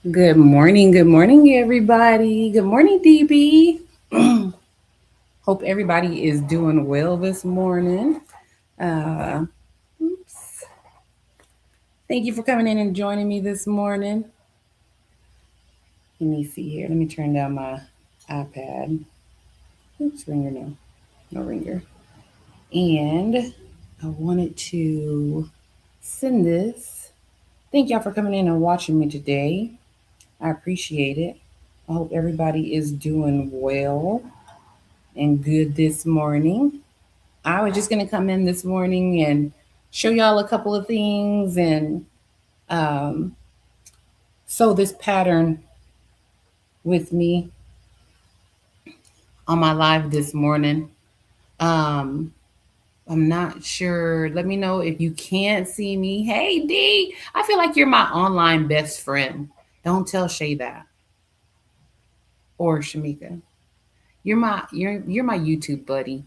Good morning, everybody. Good morning, DB. Hope everybody is doing well this morning. Uh, oops. Thank you for coming in and joining me this morning. Let me see here. Let me turn down my iPad. Oops, ringer, no ringer. And I wanted to send this. Thank y'all for coming in and watching me today. I appreciate it. I hope everybody is doing well and good this morning. I was just going to come in this morning and show y'all a couple of things and um, sew this pattern with me on my live this morning. Um, I'm not sure. Let me know if you can't see me. Hey, D, I feel like you're my online best friend. Don't tell Shay that or Shamika. You're my YouTube buddy.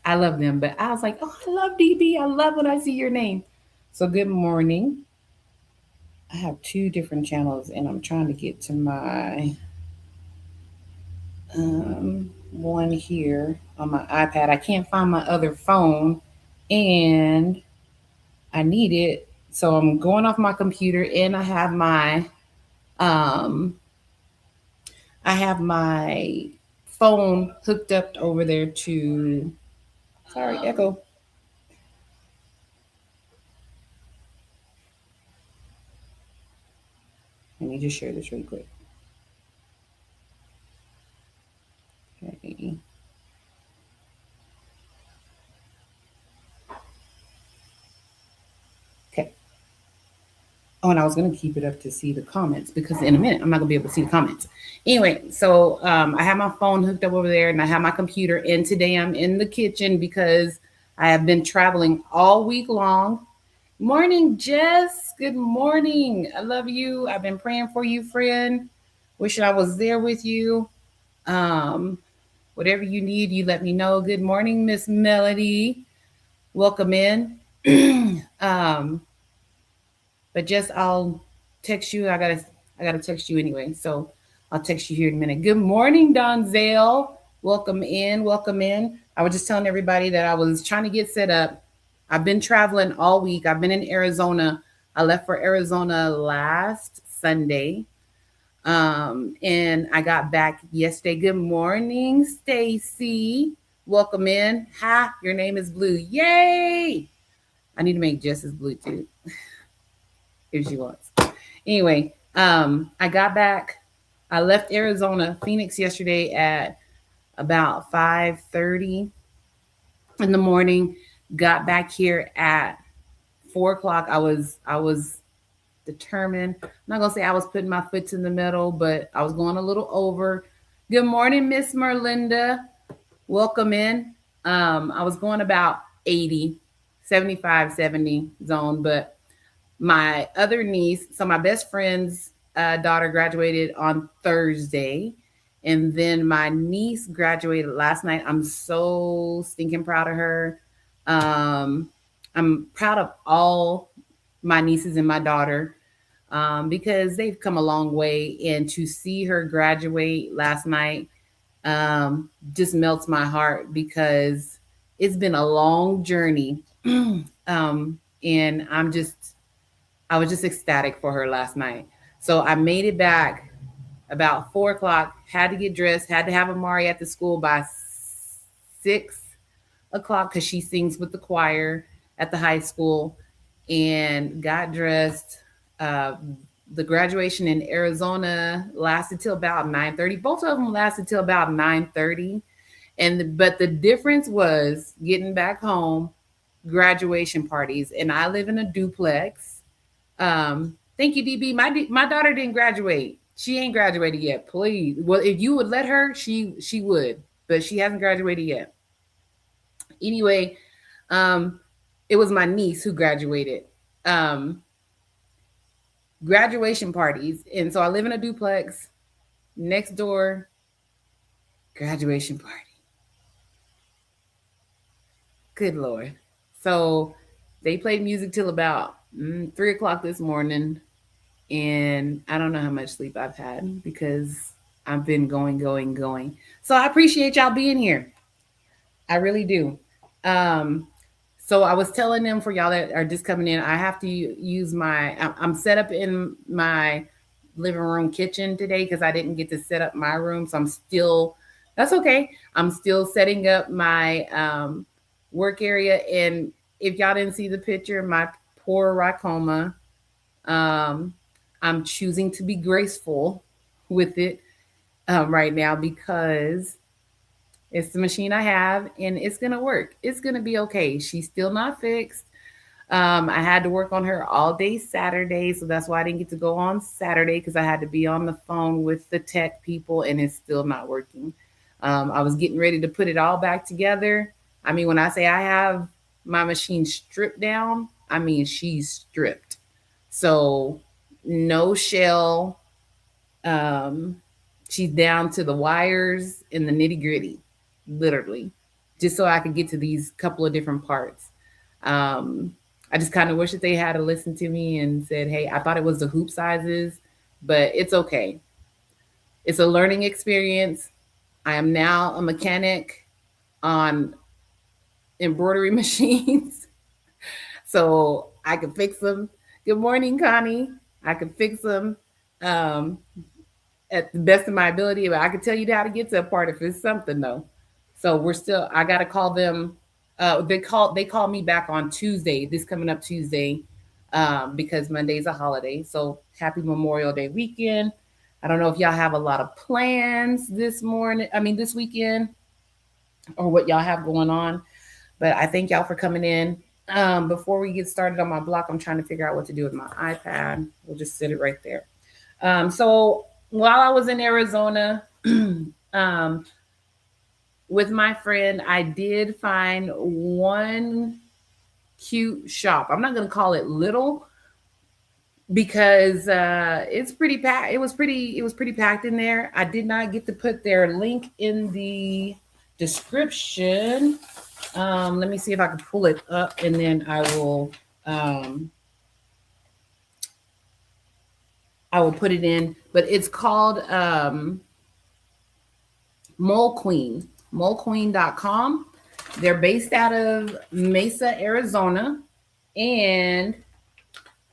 I love them, but I was like, oh, I love DB. I love when I see your name. So good morning. I have two different channels and I'm trying to get to my one here on my iPad. I can't find my other phone and I need it. So I'm going off my computer and um I have my phone hooked up over there to sorry, Echo. Let me just share this really quick. Okay. Okay. Oh, and I was gonna keep it up to see the comments because in a minute I'm not gonna be able to see the comments. Anyway, so I have my phone hooked up over there and I have my computer. And today I'm in the kitchen because I have been traveling all week long. Morning, Jess. Good morning. I love you. I've been praying for you, friend. Wishing I was there with you. Um, Whatever you need, you let me know. Good morning, Miss Melody. Welcome in. um, but Jess, I'll text you. I gotta text you anyway. So I'll text you here in a minute. Good morning, Donzel. Welcome in. Welcome in. I was just telling everybody that I was trying to get set up. I've been traveling all week. I've been in Arizona. I left for Arizona last Sunday. And I got back yesterday. Good morning, Stacy. Welcome in. Hi, your name is Blue. Yay! I need to make Jess's blue too, if she wants. Anyway, I got back. I left Arizona, Phoenix yesterday at about 5:30 in the morning. Got back here at 4 o'clock. I was determined. I'm not gonna say I was putting my foot in the middle, but I was going a little over. Good morning, Miss Merlinda. Welcome in. I was going about 80, 75, 70 zone, but my other niece, so my best friend's daughter graduated on Thursday. And then my niece graduated last night. I'm so stinking proud of her. Um, I'm proud of all my nieces and my daughter because they've come a long way. And to see her graduate last night just melts my heart because it's been a long journey. And I was just ecstatic for her last night. So I made it back about 4 o'clock, had to get dressed, had to have Amari at the school by 6 o'clock because she sings with the choir at the high school and got dressed. Uh, the graduation in Arizona lasted till about 9:30. Both of them lasted till about 9:30. But the difference was getting back home, graduation parties, and I live in a duplex. Thank you, DB. My daughter didn't graduate. She ain't graduated yet. Please, well, if you would let her, she would, but she hasn't graduated yet. Anyway, um, it was my niece who graduated. Um, Graduation parties, and so I live in a duplex. Next door, graduation party. Good Lord. So they played music till about 3 o'clock this morning. and I don't know how much sleep I've had because I've been going. So I appreciate y'all being here. I really do. Um, so I was telling them, for y'all that are just coming in, I have to use my. I'm set up in my living room kitchen today because I didn't get to set up my room. So I'm still. That's okay. I'm still setting up my work area. And if y'all didn't see the picture, my poor Racoma, um, I'm choosing to be graceful with it right now because it's the machine I have and it's going to work. It's going to be okay. She's still not fixed. I had to work on her all day Saturday. So that's why I didn't get to go on Saturday because I had to be on the phone with the tech people and it's still not working. I was getting ready to put it all back together. I mean, when I say I have my machine stripped down, I mean, she's stripped. So no shell. Um, she's down to the wires and the nitty gritty, literally, just so I could get to these couple of different parts. Um, I just kind of wish that they had to listen to me and said, "Hey, I thought it was the hoop sizes, but it's okay. It's a learning experience. I am now a mechanic on embroidery machines, so I can fix them." Good morning, Connie. I can fix them. Um, at the best of my ability, but I can tell you how to get to a part if it's something though. So we're still. I got to call them. They called me back on Tuesday. This coming up Tuesday, because Monday's a holiday. So happy Memorial Day weekend. I don't know if y'all have a lot of plans this morning. I mean this weekend, or what y'all have going on. But I thank y'all for coming in. Before we get started on my block, I'm trying to figure out what to do with my iPad. We'll just sit it right there. So while I was in Arizona, um, with my friend, I did find one cute shop. I'm not going to call it little because it's pretty packed. It was pretty packed in there. I did not get to put their link in the description. Let me see if I can pull it up, and then um, I will put it in. But it's called Mole Queen, molequeen.com. They're based out of Mesa, Arizona. And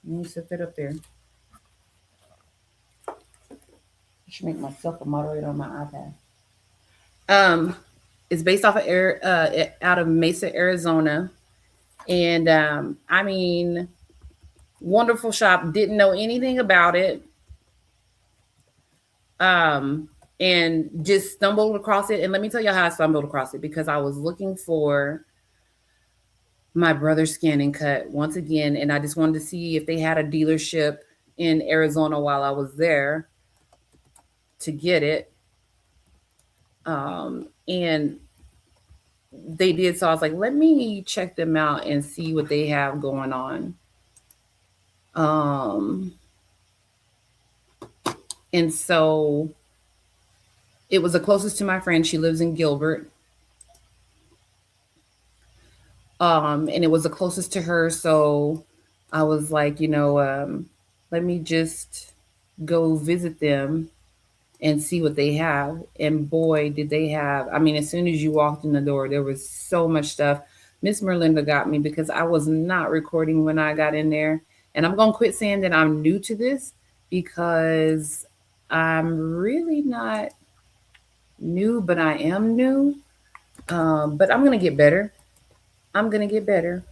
let me set that up there. I should make myself a moderator on my iPad. It's based off of out of Mesa, Arizona. And I mean, wonderful shop. Didn't know anything about it. And just stumbled across it. And let me tell you how I stumbled across it, because I was looking for my brother's scan and cut once again, and I just wanted to see if they had a dealership in Arizona while I was there to get it. And they did, so I was like, let me check them out and see what they have going on. And so it was the closest to my friend. She lives in Gilbert. And it was the closest to her. So I was like, let me just go visit them and see what they have. And boy, did they have, I mean, as soon as you walked in the door, there was so much stuff. Miss Merlinda got me because I was not recording when I got in there. And I'm going to quit saying that I'm new to this, because I'm really not new, but I am new. But I'm going to get better. I'm going to get better.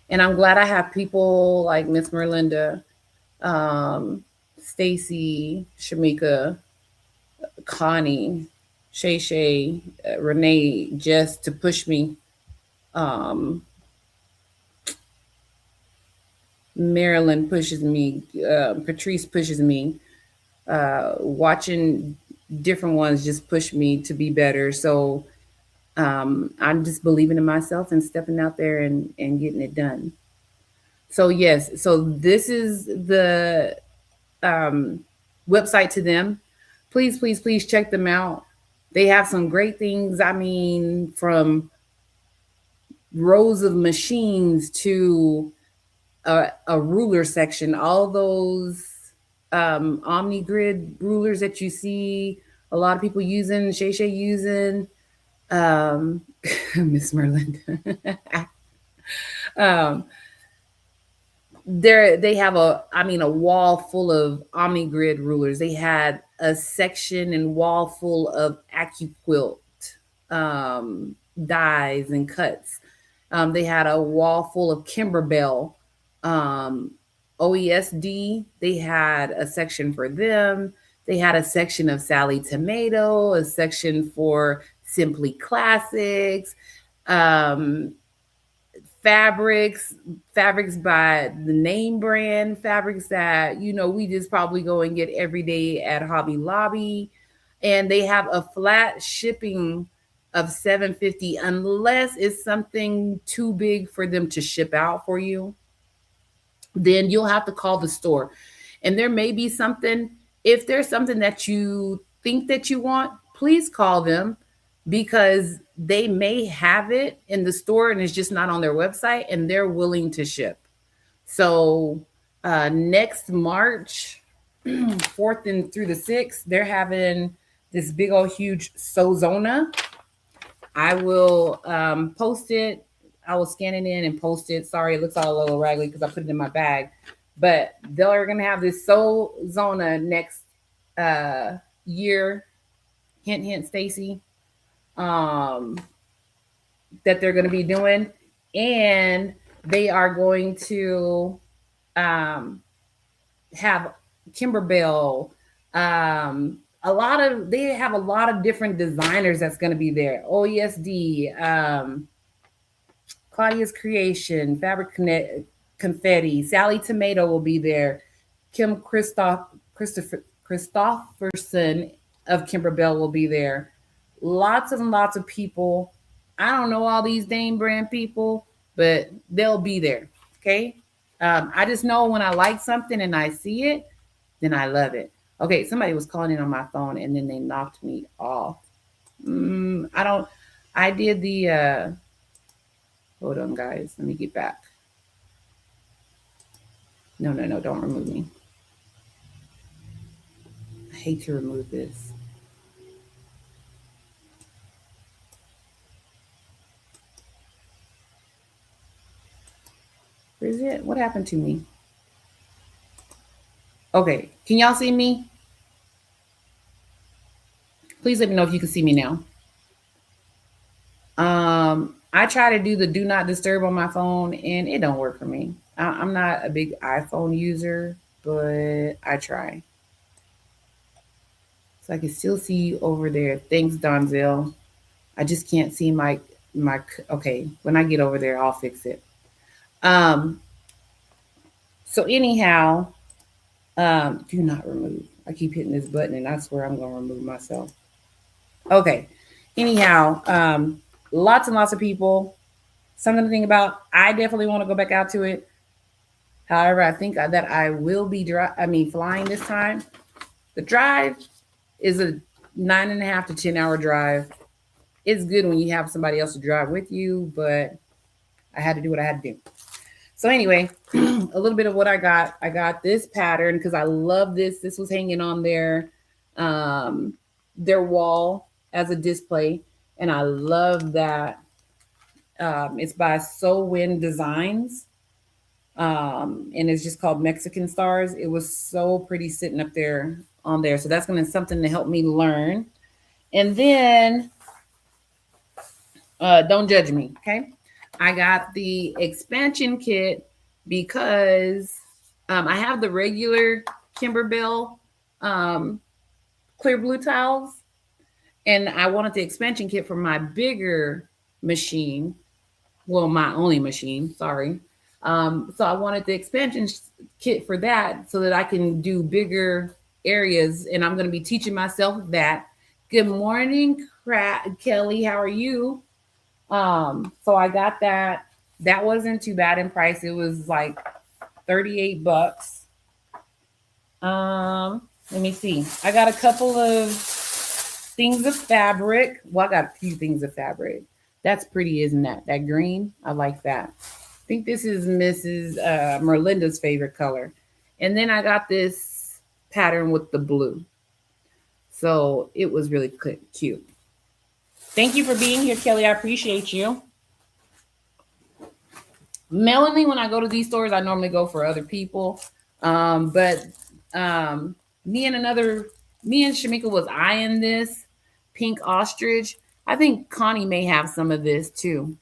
And I'm glad I have people like Miss Merlinda, Stacy, Shamika, Connie, Shay Shay, Renee, just to push me. Marilyn pushes me. Patrice pushes me. Watching different ones just push me to be better. So I'm just believing in myself and stepping out there and getting it done. So yes, so this is the website to them. Please, please, please check them out. They have some great things. I mean, from rows of machines to a ruler section, all those Omni grid rulers that you see a lot of people using, Shay Shay using, um, Miss Merlinda. um, they have a wall full of Omni grid rulers. They had a section and wall full of AccuQuilt um, dies and cuts. They had a wall full of Kimberbell um, OESD. They had a section for them. They had a section of Sally Tomato, a section for Simply Classics, um, fabrics, fabrics by the name brand, fabrics that, we just probably go and get every day at Hobby Lobby. And they have a flat shipping of 750 unless it's something too big for them to ship out for you. Then you'll have to call the store. And there may be something, if there's something that you think that you want, please call them because they may have it in the store and it's just not on their website and they're willing to ship. So next March 4th and through the 6th, they're having this big old huge Sozona. I will post it. I will scan it in and post it. Sorry, it looks all a little raggedy because I put it in my bag. But they're going to have this Sozona next year. Hint, hint, Stacy. That they're going to be doing. And they are going to have Kimberbell. They have a lot of different designers that's going to be there. OESD, Claudia's Creation, Fabric Confetti, Sally Tomato will be there. Kim Christopherson of Kimberbell will be there. Lots and lots of people. I don't know all these name brand people, but they'll be there. Okay. I just know when I like something and I see it, then I love it. Okay, somebody was calling in on my phone and then they knocked me off. I did the, hold on guys, let me get back. No, don't remove me. I hate to remove this. Where is it? What happened to me? Okay, can y'all see me? Please let me know if you can see me now. I try to do the do not disturb on my phone and it don't work for me. I'm not a big iPhone user, but I try. So I can still see you over there. Thanks, Donzel. I just can't see my okay. When I get over there, I'll fix it. Um, so anyhow, do not remove. I keep hitting this button and I swear I'm gonna remove myself. Okay. Anyhow, lots and lots of people. Something to think about. I definitely want to go back out to it. However, I think that I will be flying this time. The drive is a 9.5 to 10 hour drive. It's good when you have somebody else to drive with you, but I had to do what I had to do. So anyway, a little bit of what I got. I got this pattern because I love this. This was hanging on their wall as a display, and I love that. It's by So Win Designs, and it's just called Mexican Stars. It was so pretty sitting up there on there, so that's going to be something to help me learn. And then, don't judge me, okay? I got the expansion kit because I have the regular Kimberbell clear blue tiles, and I wanted the expansion kit for my bigger machine. Well, my only machine, sorry. So I wanted the expansion kit for that so that I can do bigger areas, and I'm going to be teaching myself that. Good morning, Kelly. How are you? So I got that. That wasn't too bad in price. It was like $38. Let me see. I got a couple of things of fabric. Well, I got a few things of fabric. That's pretty, isn't that? That green, I like that. I think this is Mrs. Merlinda's favorite color. And then I got this pattern with the blue. So it was really cute. Thank you for being here, Kelly. I appreciate you. Melanie, when I go to these stores, I normally go for other people. But me and Shamika was eyeing this pink ostrich. I think Connie may have some of this too.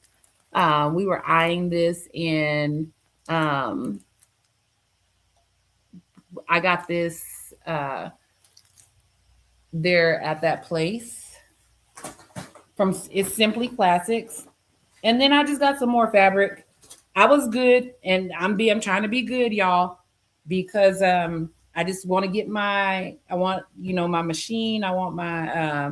We were eyeing this, and I got this there at that place from it's Simply Classics. And then I just got some more fabric. I was good, and I'm trying to be good, y'all, because I just want to get my my machine. I want my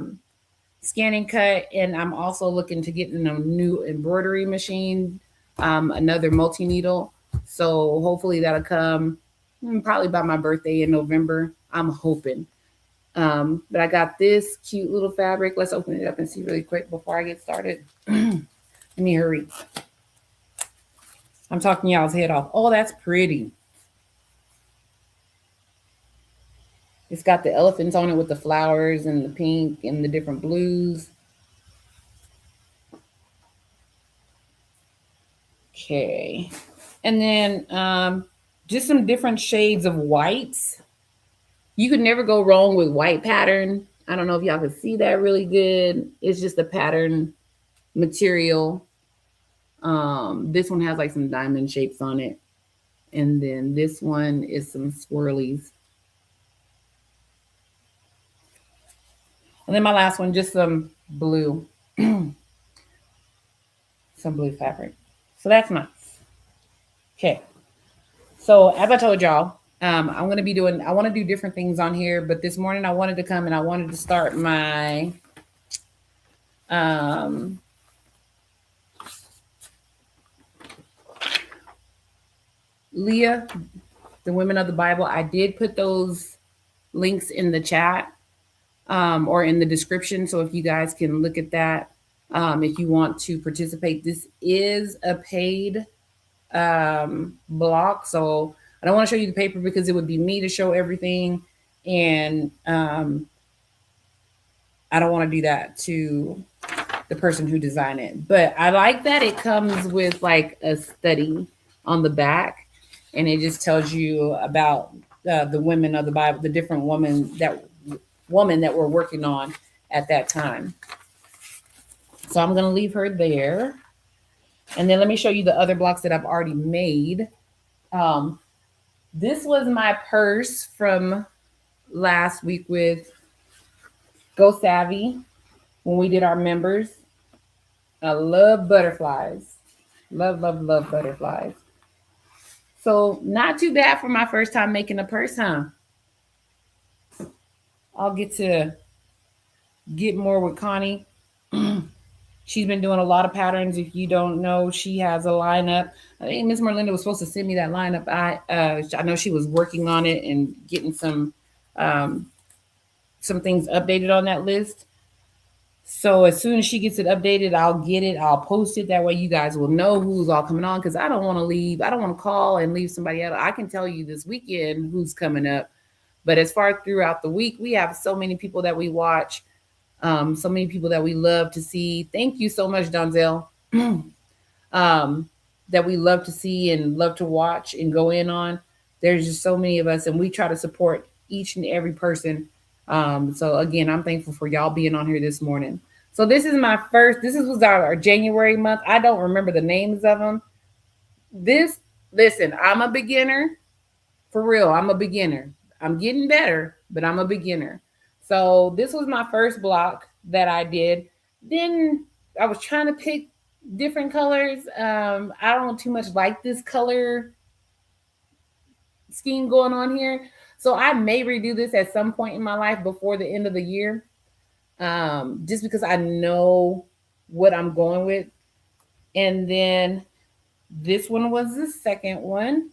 scan and cut, and I'm also looking to get in a new embroidery machine, another multi needle. So hopefully that'll come probably by my birthday in November. I'm hoping. But I got this cute little fabric. Let's open it up and see really quick before I get started. Let me hurry. I'm talking y'all's head off. Oh, that's pretty. It's got the elephants on it with the flowers and the pink and the different blues. Okay. And then just some different shades of whites. You could never go wrong with white pattern. I don't know if y'all can see that really good. It's just a pattern material. This one has like some diamond shapes on it. And then this one is some swirlies. And then my last one, just some blue. Some blue fabric. So that's nice. Okay. So as I told y'all, I'm going to be I want to do different things on here, but this morning I wanted to come and I wanted to start my, Leah, the Women of the Bible. I did put those links in the chat, or in the description. So if you guys can look at that, if you want to participate, this is a paid, block. So I don't want to show you the paper because it would be me to show everything. And I don't want to do that to the person who designed it. But I like that it comes with like a study on the back. And it just tells you about the women of the Bible, the different women that we're working on at that time. So I'm going to leave her there. And then let me show you the other blocks that I've already made. This was my purse from last week with Go Savvy when we did our members. I love butterflies. Love, love, love butterflies. So not too bad for my first time making a purse, huh? I'll get to get more with Connie. She's been doing a lot of patterns. If you don't know, she has a lineup. I think Miss Merlinda was supposed to send me that lineup. I know she was working on it and getting some things updated on that list. So as soon as she gets it updated, I'll get it. I'll post it. That way you guys will know who's all coming on, because I don't want to leave. I don't want to call and leave somebody out. I can tell you this weekend who's coming up. But as far throughout the week, we have so many people that we watch, so many people that we love to see. Thank you so much, Donzel, that we love to see and love to watch and go in on. There's just so many of us, and we try to support each and every person. So again, I'm thankful for y'all being on here this morning. So this was our January month. I don't remember the names of them. Listen, I'm a beginner. For real, I'm a beginner. I'm getting better, but I'm a beginner. So this was my first block that I did. Then I was trying to pick different colors. I don't too much like this color scheme going on here. So I may redo this at some point in my life before the end of the year, just because I know what I'm going with. And then this one was the second one.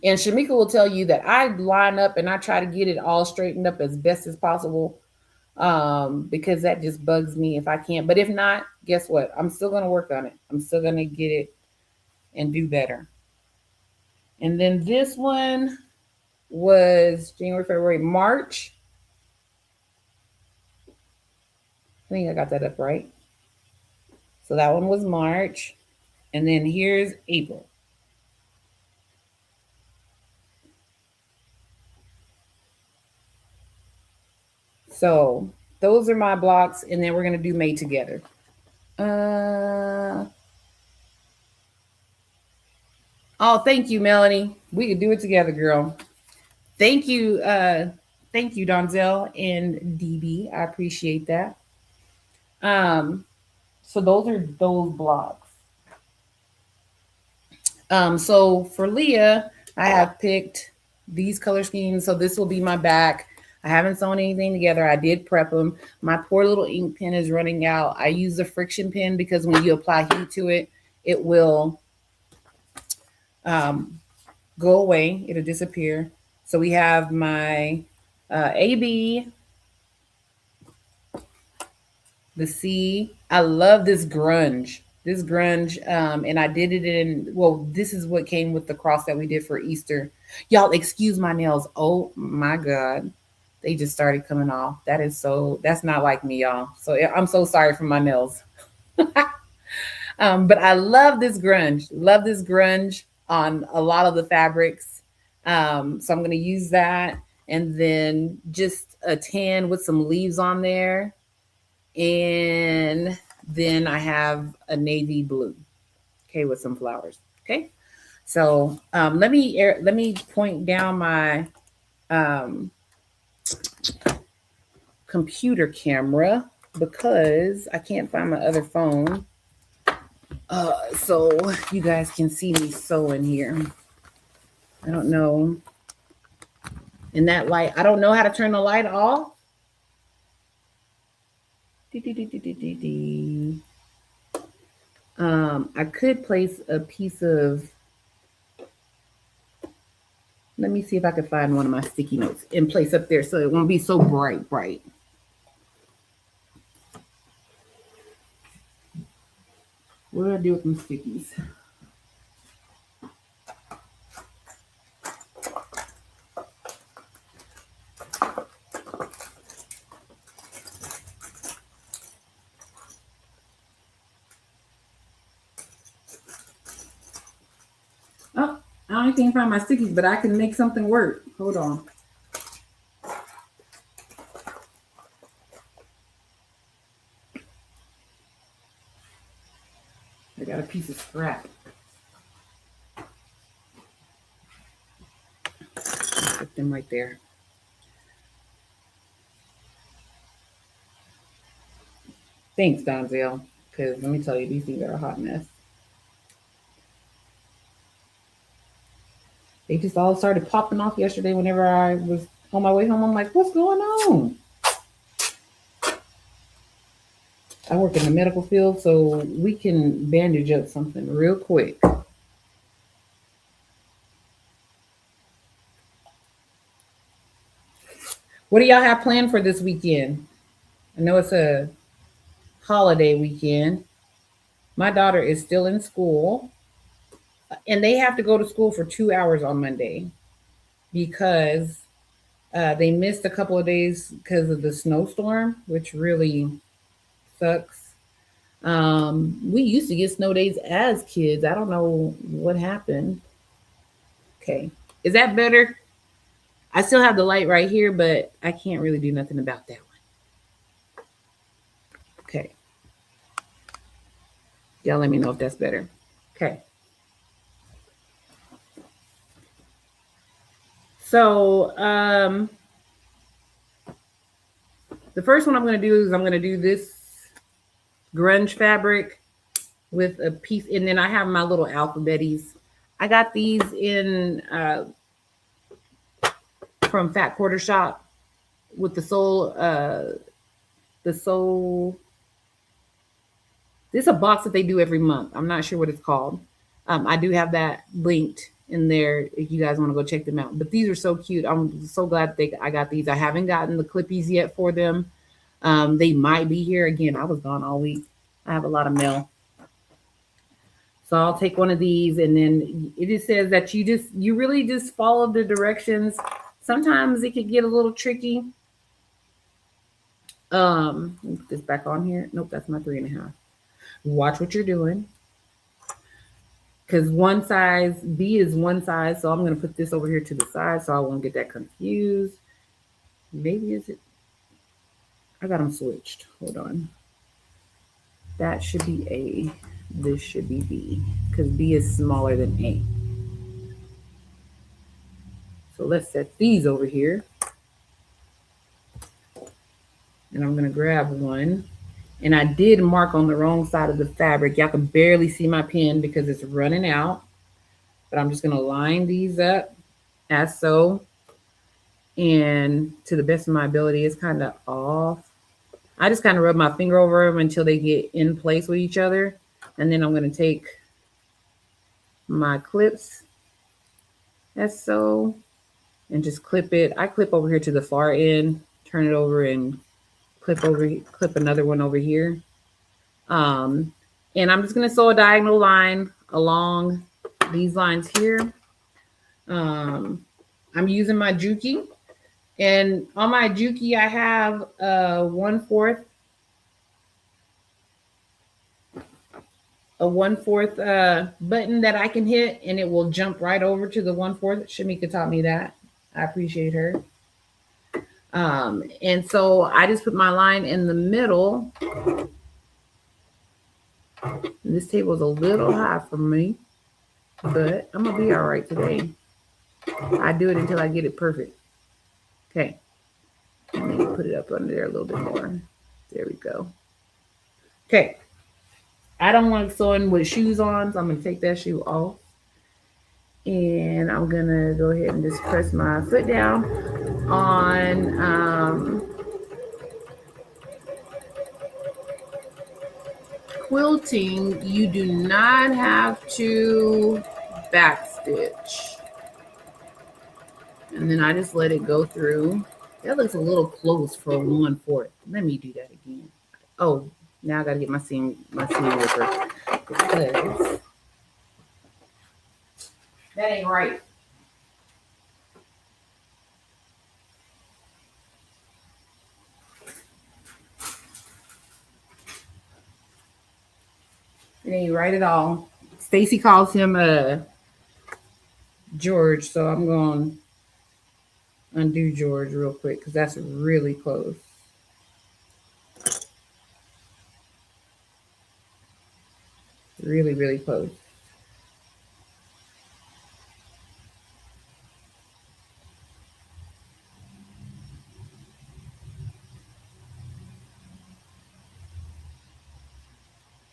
And Shamika will tell you that I line up and I try to get it all straightened up as best as possible, because that just bugs me if I can't. But if not, guess what? I'm still going to work on it. I'm still going to get it and do better. And then this one was January, February, March. I think I got that up right. So that one was March. And then here's April. So those are my blocks. And then we're going to do May together. Oh, thank you, Melanie. We could do it together, girl. Thank you. Thank you, Donzel and DB. I appreciate that. So those are those blocks. So for Leah, I have picked these color schemes. So this will be my back. I haven't sewn anything together. I did prep them. My poor little ink pen is running out. I use the friction pen because when you apply heat to it, it will go away. It'll disappear. So we have my AB, the C. I love this grunge. This grunge, and I did it in, well, this is what came with the cross that we did for Easter. Y'all, excuse my nails. Oh my God. They just started coming off. That's not like me, y'all. So I'm so sorry for my nails. But I love this grunge. Love this grunge on a lot of the fabrics. So I'm going to use that. And then just a tan with some leaves on there. And then I have a navy blue, okay, with some flowers. Okay, so let me point down my computer camera because I can't find my other phone. So you guys can see me sewing here. I don't know. And that light, I don't know how to turn the light off. I could place a piece of, let me see if I can find one of my sticky notes and place up there so it won't be so bright. What do I do with them stickies? Oh, I can't find my stickies, but I can make something work. Hold on. I got a piece of scrap. Put them right there. Thanks, Donzel. Because let me tell you, these things are a hot mess. They just all started popping off yesterday whenever I was on my way home. I'm like, what's going on? I work in the medical field, so we can bandage up something real quick. What do y'all have planned for this weekend? I know it's a holiday weekend. My daughter is still in school, and they have to go to school for 2 hours on Monday because they missed a couple of days because of the snowstorm, which really sucks. We used to get snow days as kids. I don't know what happened. Okay. Is that better? I still have the light right here, but I can't really do nothing about that one. Okay. Y'all let me know if that's better. Okay. So the first one I'm going to do is I'm going to do this grunge fabric with a piece, and then I have my little alphabeties. I got these in from Fat Quarter Shop with the soul. This is a box that they do every month. I'm not sure what it's called. I do have that linked in there if you guys want to go check them out. But these are so cute. I'm so glad I got these. I haven't gotten the clippies yet for them. They might be here. Again, I was gone all week. I have a lot of mail. So I'll take one of these, and then it just says that you really just follow the directions. Sometimes it could get a little tricky. Let me put this back on here. Nope, that's my 3.5. Watch what you're doing. Because one size, B is one size. So I'm going to put this over here to the side so I won't get that confused. Maybe is it? I got them switched. Hold on. That should be A. This should be B. Because B is smaller than A. So let's set these over here. And I'm going to grab one. And I did mark on the wrong side of the fabric. Y'all can barely see my pen because it's running out. But I'm just going to line these up as so. And to the best of my ability, it's kind of off. I just kind of rub my finger over them until they get in place with each other. And then I'm going to take my clips as so and just clip it. I clip over here to the far end, turn it over and clip another one over here. And I'm just going to sew a diagonal line along these lines here. I'm using my Juki, and on my Juki I have a 1/4 button that I can hit, and it will jump right over to the 1/4. Shamika taught me that. I appreciate her. And so I just put my line in the middle. And this table is a little high for me, but I'm gonna be all right today. I do it until I get it perfect. Okay, let me put it up under there a little bit more. There we go. Okay, I don't want to sew in with shoes on, so I'm gonna take that shoe off. And I'm gonna go ahead and just press my foot down on quilting. You do not have to backstitch. And then I just let it go through. That looks a little close for a 1/4. Let me do that again. Oh, now I gotta get my seam ripper because that ain't right. It ain't right at all. Stacy calls him George, so I'm going to undo George real quick because that's really close. Really, really close.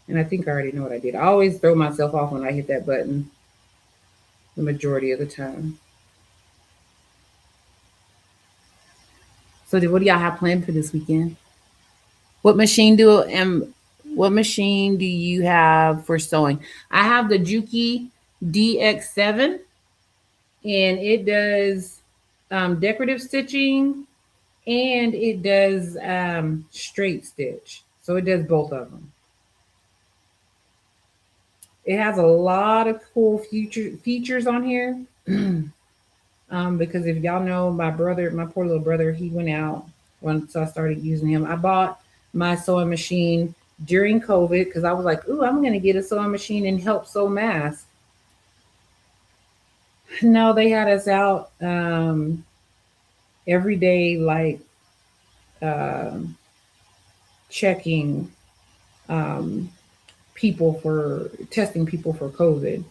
And I think I already know what I did. I always throw myself off when I hit that button the majority of the time. So what do y'all have planned for this weekend? What machine do you have for sewing? I have the Juki DX7, and it does decorative stitching and it does straight stitch. So it does both of them. It has a lot of cool features on here. Because if y'all know my poor little brother, he went out once I started using him. I bought my sewing machine during COVID because I was like, ooh, I'm going to get a sewing machine and help sew masks. No, they had us out every day, like checking testing people for COVID.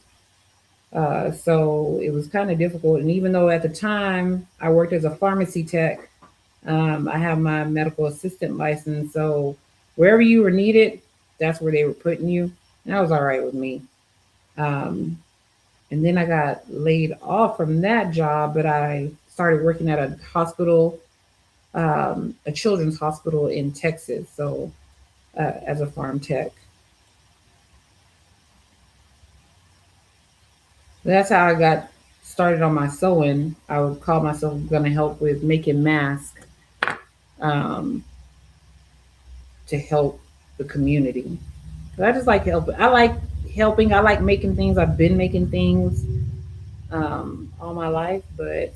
So it was kind of difficult. And even though at the time I worked as a pharmacy tech, I have my medical assistant license. So wherever you were needed, that's where they were putting you. And that was all right with me. And then I got laid off from that job, but I started working at a hospital, a children's hospital in Texas. So as a farm tech. That's how I got started on my sewing. I would call myself going to help with making masks to help the community. But I just like helping. I like helping. I like making things. I've been making things all my life, but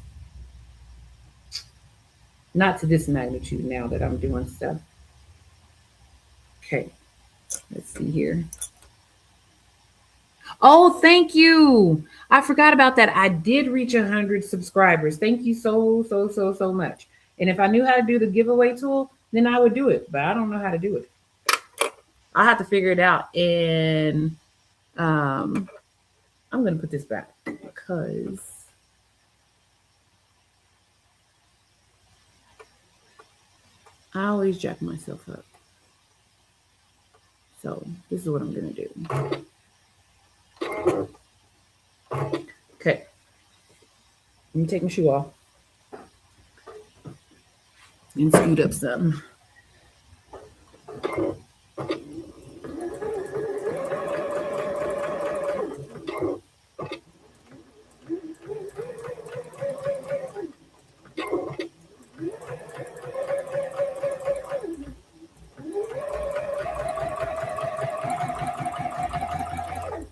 not to this magnitude now that I'm doing stuff. Okay, let's see here. Oh, thank you. I forgot about that. I did reach 100 subscribers. Thank you so much. And if I knew how to do the giveaway tool, then I would do it. But I don't know how to do it. I'll have to figure it out. And I'm going to put this back because I always jack myself up. So this is what I'm going to do. Okay. Let me take my shoe off and scoot up some.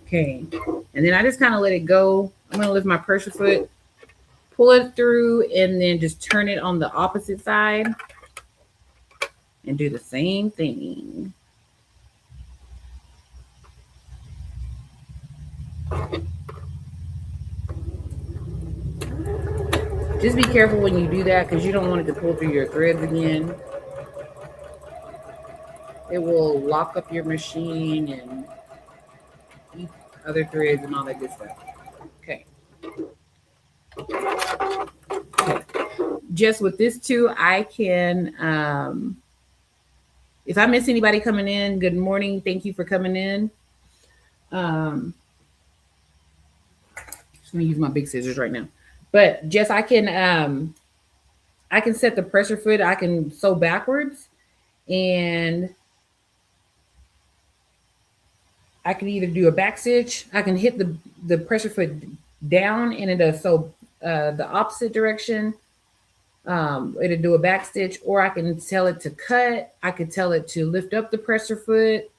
Okay. And then I just kind of let it go. I'm going to lift my pressure foot, pull it through, and then just turn it on the opposite side and do the same thing. Just be careful when you do that because you don't want it to pull through your threads again. It will lock up your machine and eat other threads and all that good stuff. Okay. Just with this too, I can, if I miss anybody coming in, good morning. Thank you for coming in. Just gonna use my big scissors right now. But just I can set the pressure foot. I can sew backwards, and I can either do a back stitch. I can hit the pressure foot down, and it'll sew the opposite direction. It'll do a back stitch, or I can tell it to cut. I could tell it to lift up the pressure foot.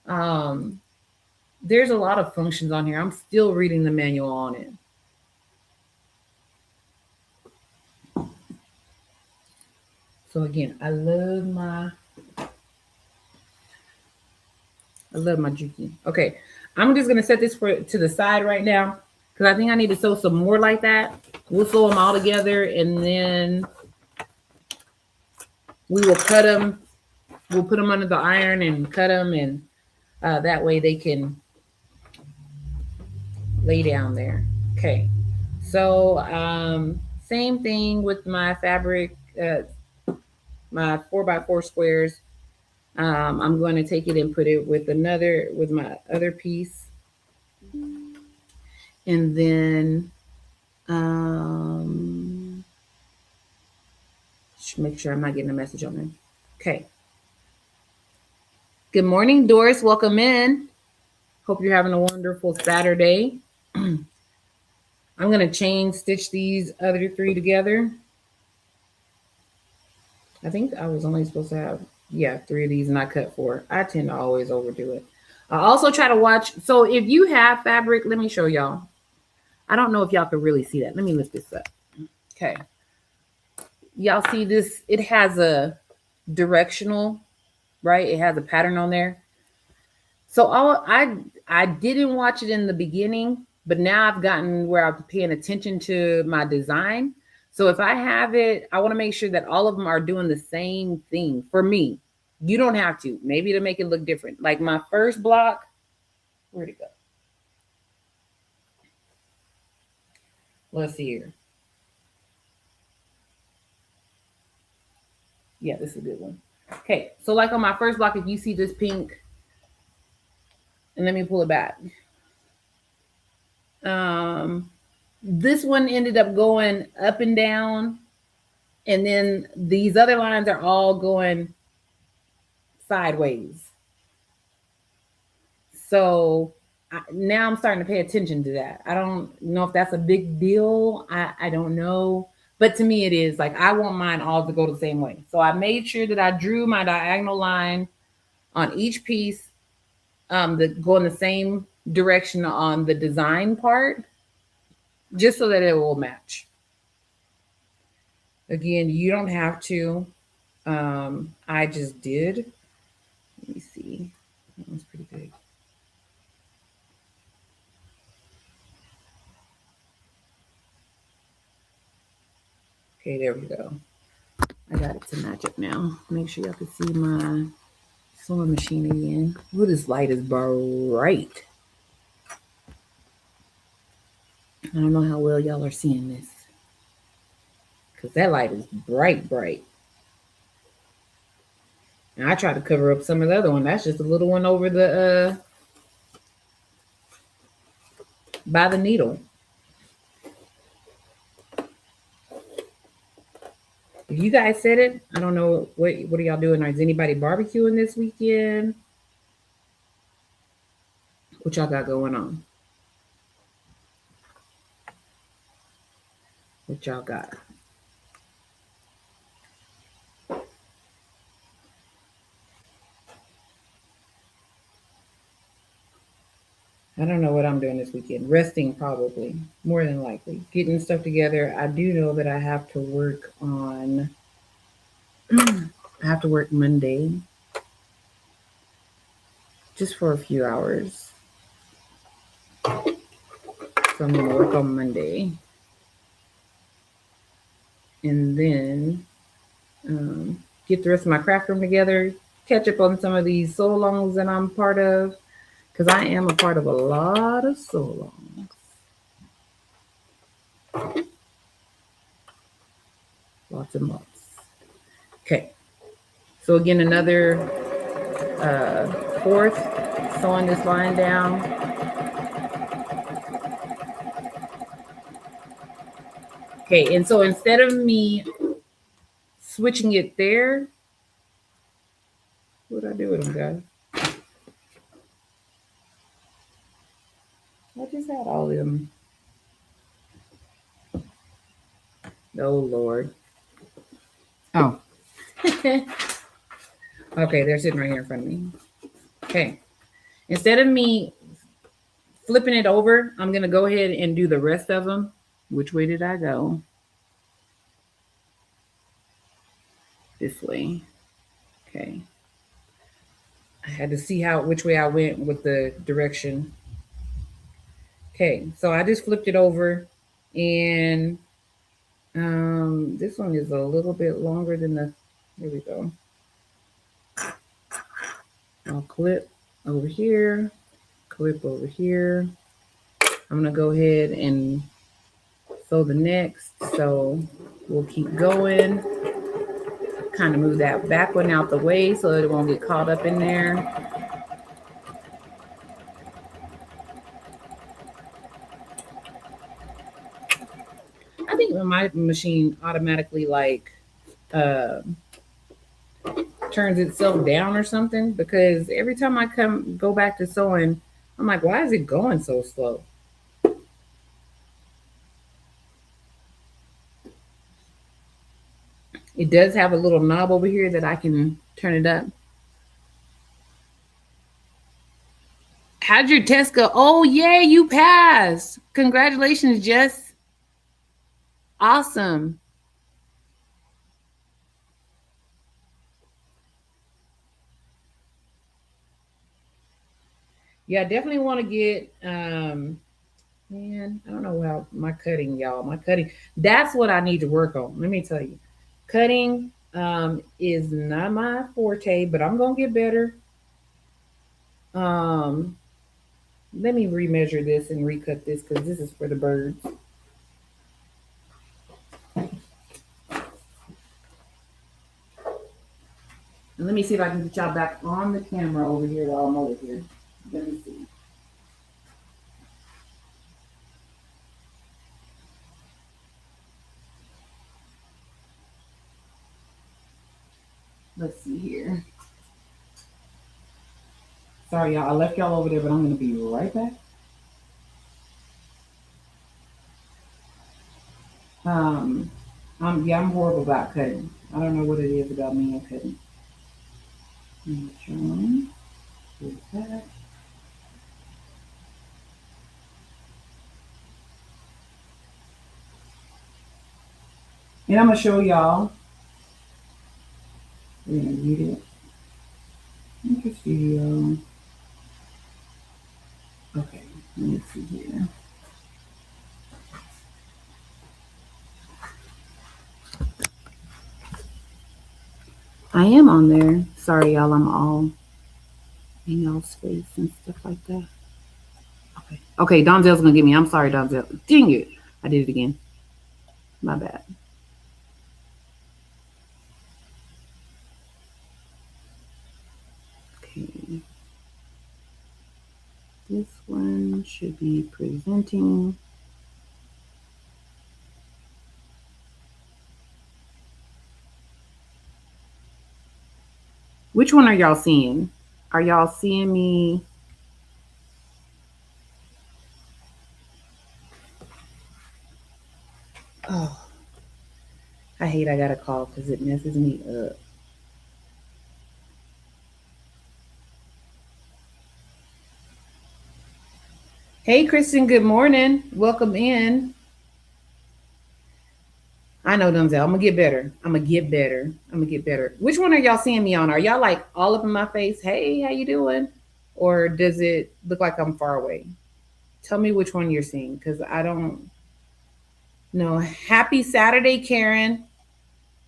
There's a lot of functions on here. I'm still reading the manual on it. So again, I love my Juki. Okay, I'm just gonna set this to the side right now because I think I need to sew some more like that. We'll sew them all together, and then we will cut them. We'll put them under the iron and cut them, and that way they can lay down there. Okay, so same thing with my fabric, my 4x4 squares. I'm going to take it and put it with my other piece. And then just make sure I'm not getting a message on there. Okay. Good morning, Doris. Welcome in. Hope you're having a wonderful Saturday. I'm going to chain stitch these other three together. I think I was only supposed to have, 3 of these, and I cut 4. I tend to always overdo it. I also try to watch. So if you have fabric, let me show y'all. I don't know if y'all can really see that. Let me lift this up. Okay. Y'all see this? It has a directional, right? It has a pattern on there. So I didn't watch it in the beginning, but now I've gotten where I'm paying attention to my design. So if I have it, I want to make sure that all of them are doing the same thing for me. You don't have to. Maybe to make it look different. Like my first block, where'd it go? Let's see here. Yeah, this is a good one. Okay, so like on my first block, if you see this pink, and let me pull it back. This one ended up going up and down, and then these other lines are all going sideways. So now I'm starting to pay attention to that. I don't know if that's a big deal. I don't know. But to me, it is. Like, I want mine all to go the same way. So I made sure that I drew my diagonal line on each piece that go in the same direction on the design part, just so that it will match. Again, you don't have to. I just did. Let me see. That one's pretty big. Okay, there we go. I got it to match up now. Make sure y'all can see my sewing machine again. Ooh, this light is bright. I don't know how well y'all are seeing this, because that light is bright, bright. And I tried to cover up some of the other one. That's just a little one over the by the needle. If you guys said it, I don't know what are y'all doing. Is anybody barbecuing this weekend? What y'all got going on? What y'all got? I don't know what I'm doing this weekend. Resting, probably, more than likely. Getting stuff together. I do know that I have to work on. I have to work Monday, just for a few hours. So I'm gonna work on Monday, and then get the rest of my craft room together. Catch up on some of these sew-alongs that I'm part of, because I am a part of a lot of sew-alongs. Lots and lots. Okay. So again, another fourth, sewing this line down. Okay, and so instead of me switching it there, what did I do with them, guys? I just had all of them. Oh, Lord. Oh. Okay, they're sitting right here in front of me. Okay. Instead of me flipping it over, I'm going to go ahead and do the rest of them. Which way did I go? This way. Okay. I had to see which way I went with the direction. Okay, so I just flipped it over, and this one is a little bit longer than the, here we go. I'll clip over here, clip over here. I'm gonna go ahead and sew the next, so we'll keep going. Kind of move that back one out the way so it won't get caught up in there. I think my machine automatically turns itself down or something, because every time I go back to sewing, I'm like, why is it going so slow? It does have a little knob over here that I can turn it up. How'd your test go? Oh, yay, you passed. Congratulations, Jess. Awesome. Yeah, I definitely want to get, man, I don't know how my cutting, y'all. My cutting, that's what I need to work on. Let me tell you. Cutting is not my forte, but I'm going to get better. Let me remeasure this and recut this, because this is for the birds. And let me see if I can get y'all back on the camera over here while I'm over here. Let me see. Let's see here. Sorry, y'all. I left y'all over there, but I'm going to be right back. I'm horrible about cutting. I don't know what it is about me and cutting. That. And I'm gonna show y'all. We're gonna read it. Interest video. Okay, let me see here. I am on there. Sorry, y'all. I'm all in y'all's face and stuff like that. Okay. Okay, Donzel's gonna get me. I'm sorry, Donzel. Dang it. I did it again. My bad. Okay. This one should be presenting. Which one are y'all seeing? Are y'all seeing me? Oh, I hate I got a call because it messes me up. Hey, Kristen, good morning. Welcome in. I know, Denzel. I'm going to get better. I'm going to get better. I'm going to get better. Which one are y'all seeing me on? Are y'all like all up in my face? Hey, how you doing? Or does it look like I'm far away? Tell me which one you're seeing because I don't know. Happy Saturday, Karen.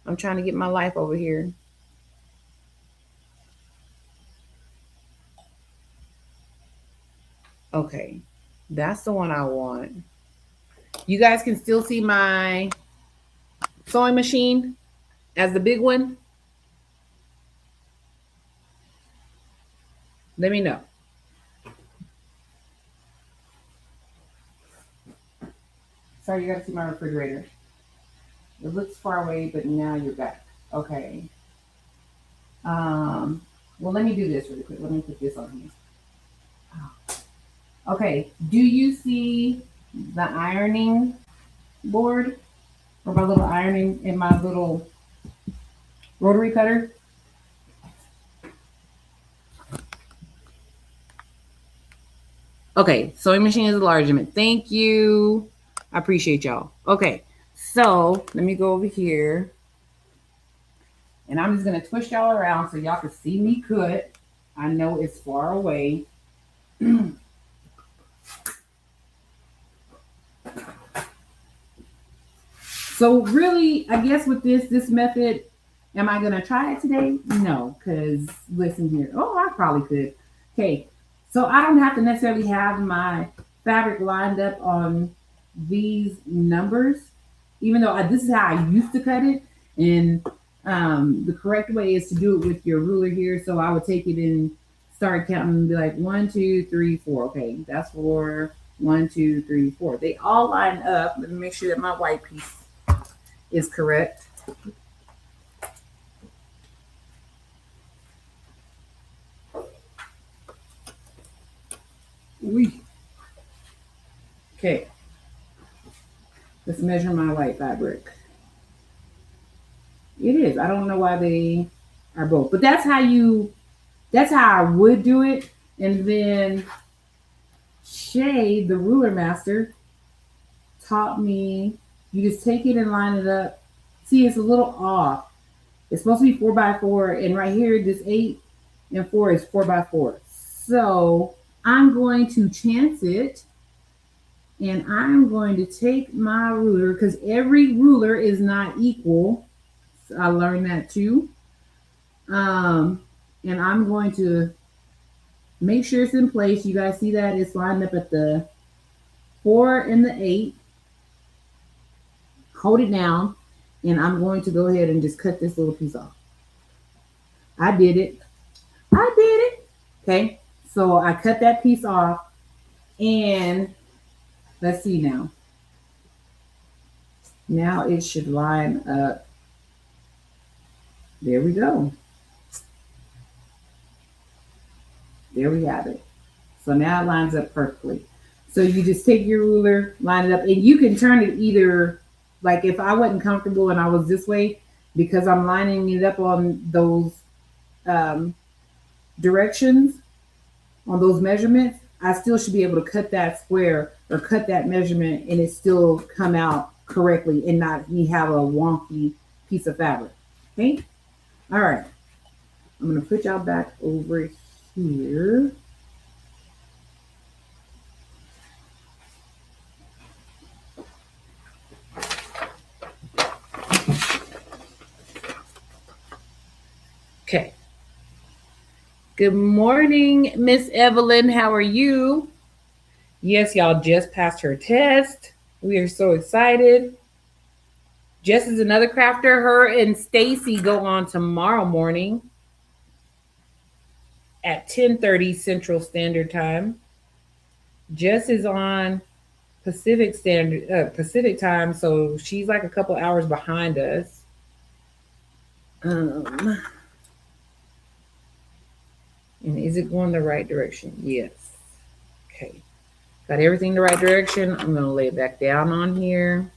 I'm trying to get my life over here. Okay, that's the one I want. You guys can still see my sewing machine as the big one. Let me know. Sorry, you gotta see my refrigerator. It looks far away, but now you're back. Okay. Well, let me do this really quick. Let me put this on here. Okay. Do you see the ironing board or my little ironing in my little rotary cutter? Okay, sewing machine is enlargement. Thank you. I appreciate y'all. Okay, so let me go over here. And I'm just going to twist y'all around so y'all can see me cut. I know it's far away. So really, I guess with this method, am I going to try it today? No, because listen here. Oh, I probably could. Okay, so I don't have to necessarily have my fabric lined up on these numbers, even though this is how I used to cut it. And the correct way is to do it with your ruler here. So I would take it and start counting and be like 1, 2, 3, 4. Okay, that's 4. 1, 2, 3, 4. They all line up. Let me make sure that my white piece is correct. Okay. Let's measure my white fabric. It is. I don't know why they are both, but that's how I would do it. And then Shay, the ruler master, taught me you just take it and line it up. See, it's a little off. It's supposed to be 4x4, and right here, this 8 and 4 is 4x4. So I'm going to chance it, and I'm going to take my ruler because every ruler is not equal. So I learned that too. And I'm going to make sure it's in place. You guys see that it's lined up at the 4 and the 8. Hold it down, and I'm going to go ahead and just cut this little piece off. I did it. Okay, so I cut that piece off, and let's see now. Now it should line up. There we go. There we have it. So now it lines up perfectly. So you just take your ruler, line it up, and you can turn it either, like if I wasn't comfortable and I was this way, because I'm lining it up on those directions, on those measurements, I still should be able to cut that square or cut that measurement and it still come out correctly and not me have a wonky piece of fabric. Okay. All right. I'm going to put y'all back over here. Okay. Good morning, Miss Evelyn. How are you? Yes, y'all just passed her test. We are so excited. Jess is another crafter. Her and Stacy go on tomorrow morning at 10:30 Central Standard Time. Jess is on Pacific time, so she's like a couple hours behind us. And is it going the right direction? Yes. Okay. Got everything the right direction. I'm going to lay it back down on here.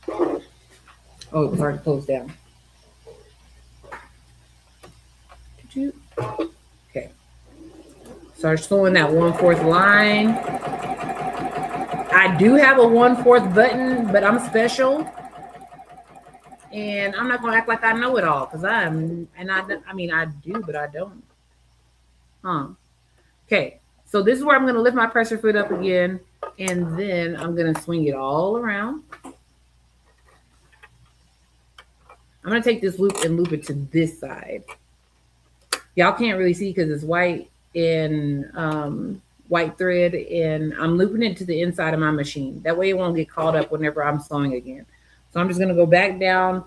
Oh, it was already closed down. Okay. Start sewing that 1/4 line. I do have a 1/4 button, but I'm special. And I'm not gonna act like I know it all, because I do, but I don't. Okay, so this is where I'm gonna lift my presser foot up again, and then I'm gonna swing it all around. I'm gonna take this loop and loop it to this side. Y'all can't really see because it's white and white thread, and I'm looping it to the inside of my machine. That way it won't get caught up whenever I'm sewing again. So I'm just gonna go back down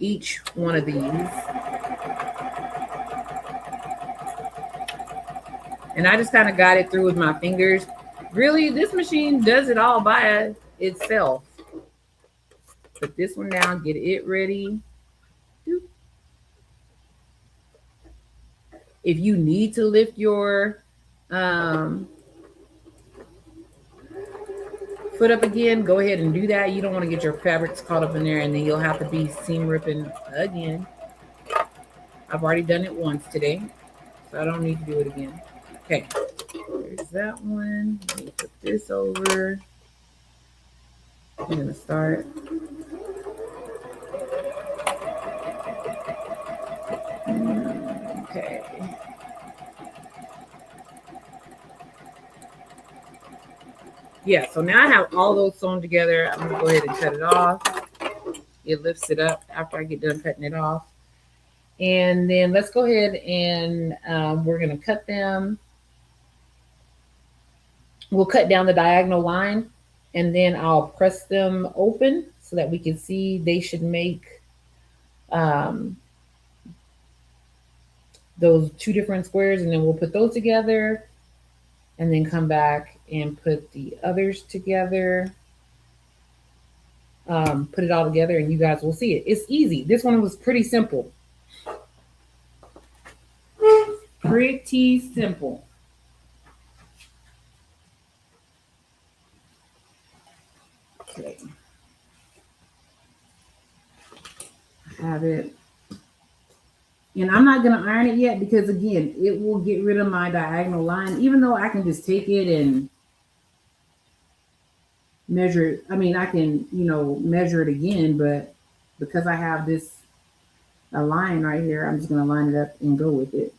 each one of these. And I just kind of got it through with my fingers. Really, this machine does it all by itself. Put this one down, get it ready. If you need to lift your foot up again, go ahead and do that. You don't want to get your fabrics caught up in there, and then you'll have to be seam ripping again. I've already done it once today, so I don't need to do it again. Okay, there's that one. Let me put this over. I'm gonna start. Okay. Yeah, so now I have all those sewn together. I'm gonna go ahead and cut it off. It lifts it up after I get done cutting it off. And then let's go ahead and we're gonna cut them. We'll cut down the diagonal line, and then I'll press them open so that we can see they should make those two different squares, and then we'll put those together and then come back and put the others together. Put it all together and you guys will see it. It's easy. This one was pretty simple. Pretty simple. Okay. I have it. And I'm not going to iron it yet because, again, it will get rid of my diagonal line, even though I can just take it and measure it. I mean, I can, measure it again, but because I have a line right here, I'm just going to line it up and go with it.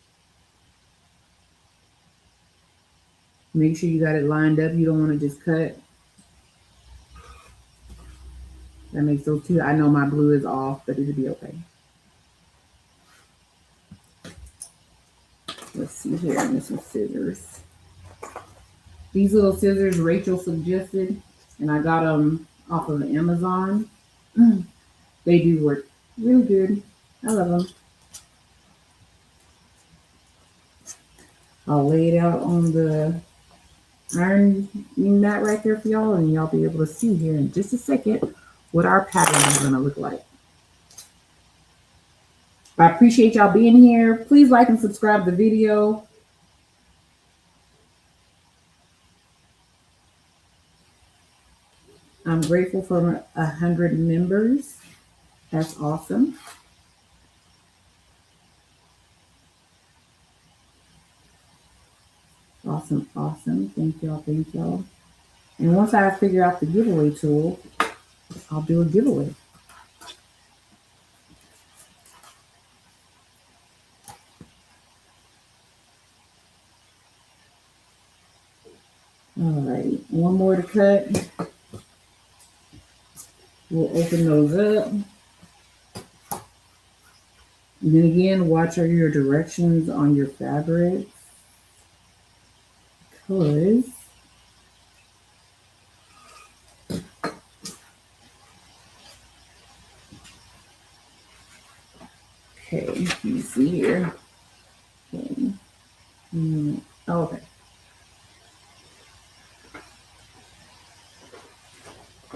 Make sure you got it lined up. You don't want to just cut. That makes those two. I know my blue is off, but it'll be okay. Let's see here. I need some scissors. These little scissors Rachel suggested, and I got them off of Amazon. They do work really good. I love them. I'll lay it out on the iron mat right there for y'all, and y'all be able to see here in just a second what our pattern is going to look like. I appreciate y'all being here. Please like and subscribe the video. I'm grateful for 100 members. That's awesome. Awesome. Thank y'all. And once I figure out the giveaway tool, I'll do a giveaway. All right, one more to cut. We'll open those up. And then again, watch your directions on your fabrics. Because okay, let me see here. Okay. Okay.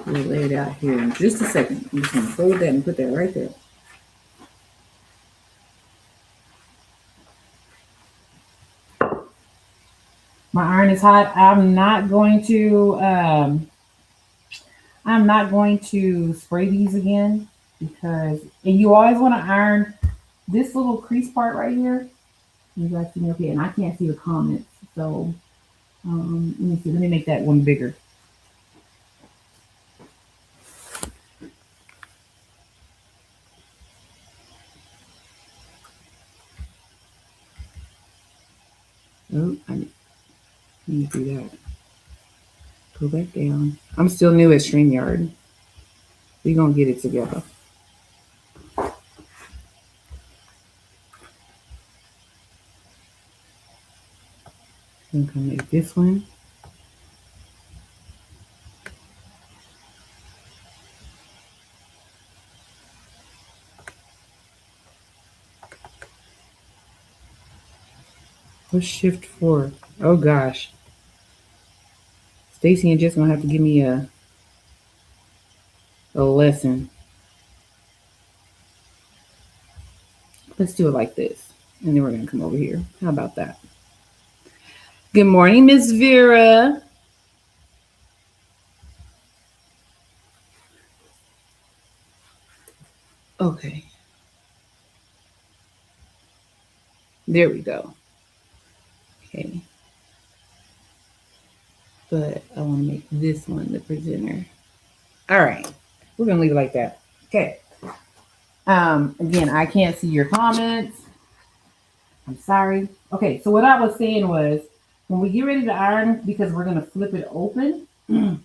We'll lay it out here in just a second. I'm just going to fold that and put that right there. My iron is hot. I'm not going to spray these again because, and you always want to iron this little crease part right here. You guys see me okay? And I can't see the comments. So let me see. Let me make that one bigger. Oh, I need to do that. Go back down. I'm still new at StreamYard. We're going to get it together. I'm going to make this one. What's shift 4? Oh gosh. Stacy and Jess gonna have to give me a lesson. Let's do it like this. And then we're gonna come over here. How about that? Good morning, Miss Vera. Okay. There we go. Okay. But I want to make this one the presenter. All right. We're going to leave it like that. Okay. Again, I can't see your comments. I'm sorry. Okay. So what I was saying was when we get ready to iron, because we're going to flip it open, we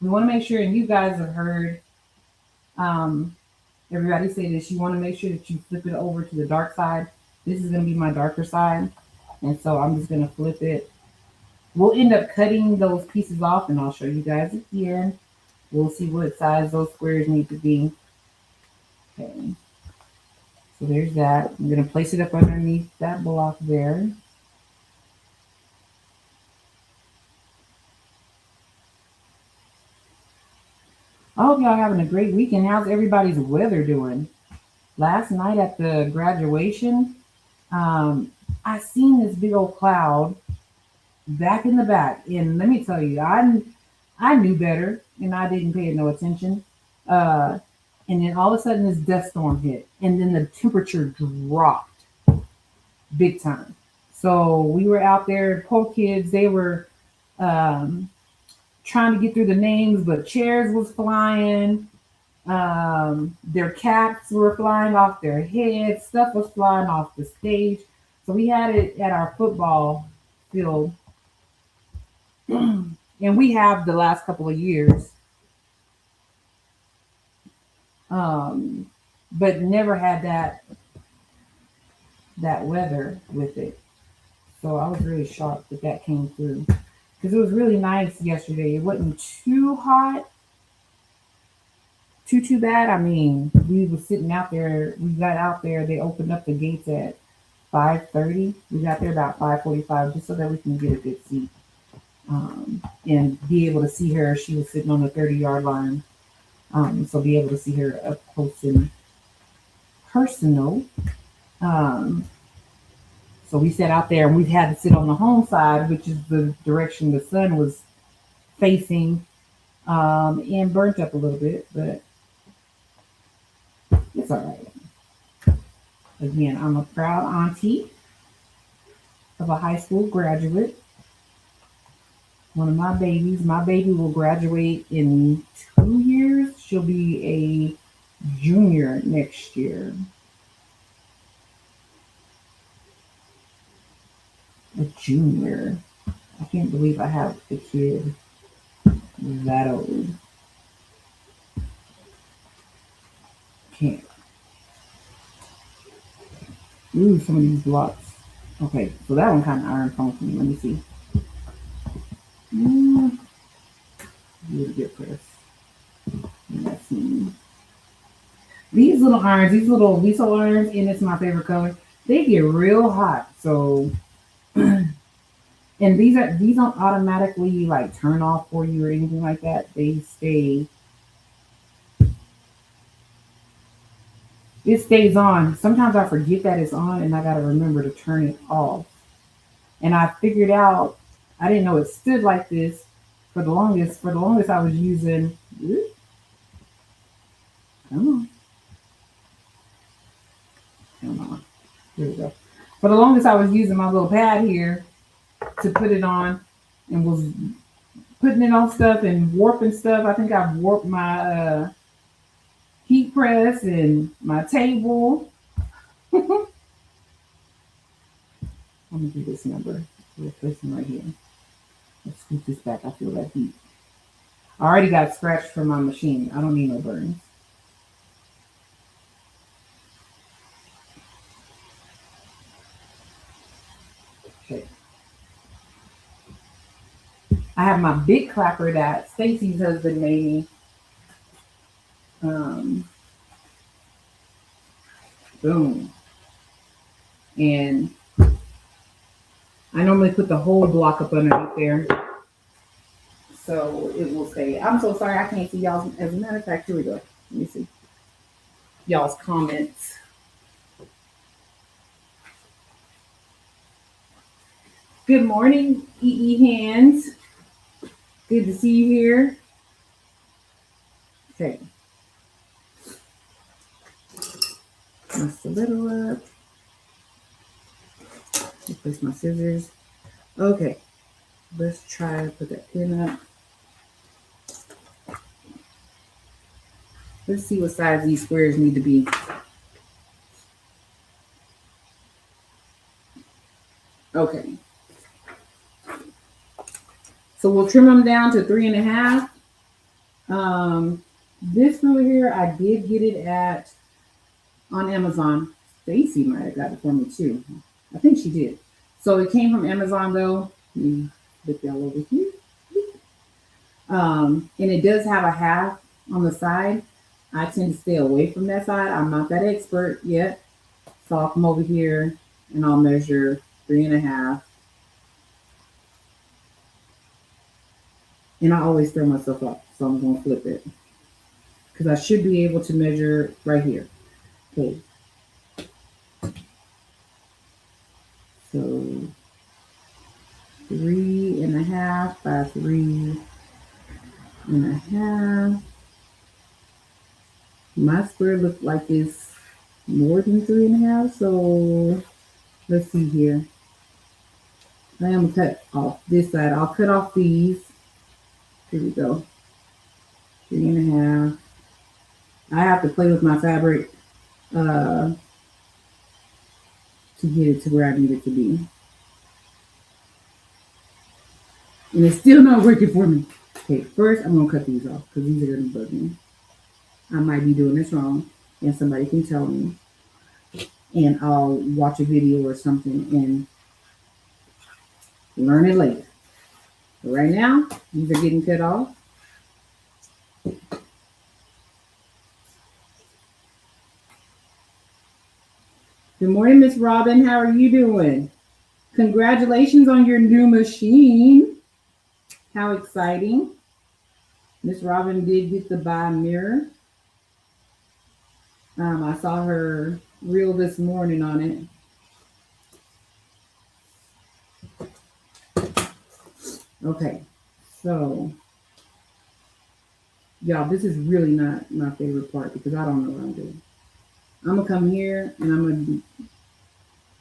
want to make sure, and you guys have heard everybody say this, you want to make sure that you flip it over to the dark side. This is going to be my darker side. And so I'm just going to flip it. We'll end up cutting those pieces off and I'll show you guys again. We'll see what size those squares need to be. Okay. So there's that. I'm going to place it up underneath that block there. I hope y'all having a great weekend. How's everybody's weather doing? Last night at the graduation, I seen this big old cloud back in the back. And let me tell you, I knew better and I didn't pay no attention. And then all of a sudden this dust storm hit and then the temperature dropped big time. So we were out there, poor kids, they were trying to get through the names, but chairs was flying. Their caps were flying off their heads. Stuff was flying off the stage. So we had it at our football field. And we have the last couple of years. But never had that weather with it. So I was really shocked that came through. Because it was really nice yesterday. It wasn't too hot. Too bad. I mean, we were sitting out there. We got out there. They opened up the gates at 5:30. We got there about 5:45 just so that we can get a good seat. And be able to see her. She was sitting on the 30-yard line. So be able to see her up close and personal. So we sat out there and we had to sit on the home side, which is the direction the sun was facing, and burnt up a little bit, but it's all right. Again, I'm a proud auntie of a high school graduate. One of my babies. My baby will graduate in 2 years. She'll be a junior next year. A junior. I can't believe I have a kid that old. Can't. Ooh, some of these blocks. Okay, so that one kind of iron phone for me. Let me see. Mm, really good press. Let's see. These little irons, these little Viso irons, and it's my favorite color. They get real hot. So, and these don't automatically like turn off for you or anything like that. They stay. It stays on. Sometimes I forget that it's on, and I gotta remember to turn it off. And I figured out I didn't know it stood like this for the longest. For the longest, I was using. Come on, come on. Here we go. For the longest, I was using my little pad here to put it on, and was putting it on stuff and warping stuff. I think I've warped my heat press and my table. I'm gonna do this number. We're placing right here. Let's scoot this back. I feel that heat. I already got scratched from my machine. I don't need no burns. Okay. I have my big clapper that Stacy's husband made me. Um, Boom. And I normally put the whole block up underneath there, so it will stay. I'm so sorry I can't see y'all. As a matter of fact, here we go. Let me see y'all's comments. Good morning, Hands. Good to see you here. Okay. My stiletto up. Place my scissors. Okay. Let's try to put that pin up. Let's see what size these squares need to be. Okay. So we'll trim them down to 3.5. This over here, I did get it on Amazon. Stacy might have got it for me too. I think she did. So it came from Amazon though. Let me look y'all over here. And it does have a half on the side. I tend to stay away from that side. I'm not that expert yet. So I'll come over here and I'll measure 3.5. And I always throw myself up, so I'm going to flip it. Because I should be able to measure right here. Okay. So 3.5 by 3.5. My square looks like it's more than 3.5. So let's see here. I am going to cut off this side. I'll cut off these. Here we go. 3.5. I have to play with my fabric to get it to where I need it to be. And it's still not working for me. Okay, first I'm going to cut these off because these are going to bug me. I might be doing this wrong and somebody can tell me. And I'll watch a video or something and learn it later. But right now, these are getting cut off. Good morning, Miss Robin. How are you doing? Congratulations on your new machine. How exciting. Miss Robin did get to buy a mirror. I saw her reel this morning on it. Okay, so y'all, this is really not my favorite part because I don't know what I'm doing. I'm gonna come here and I'm gonna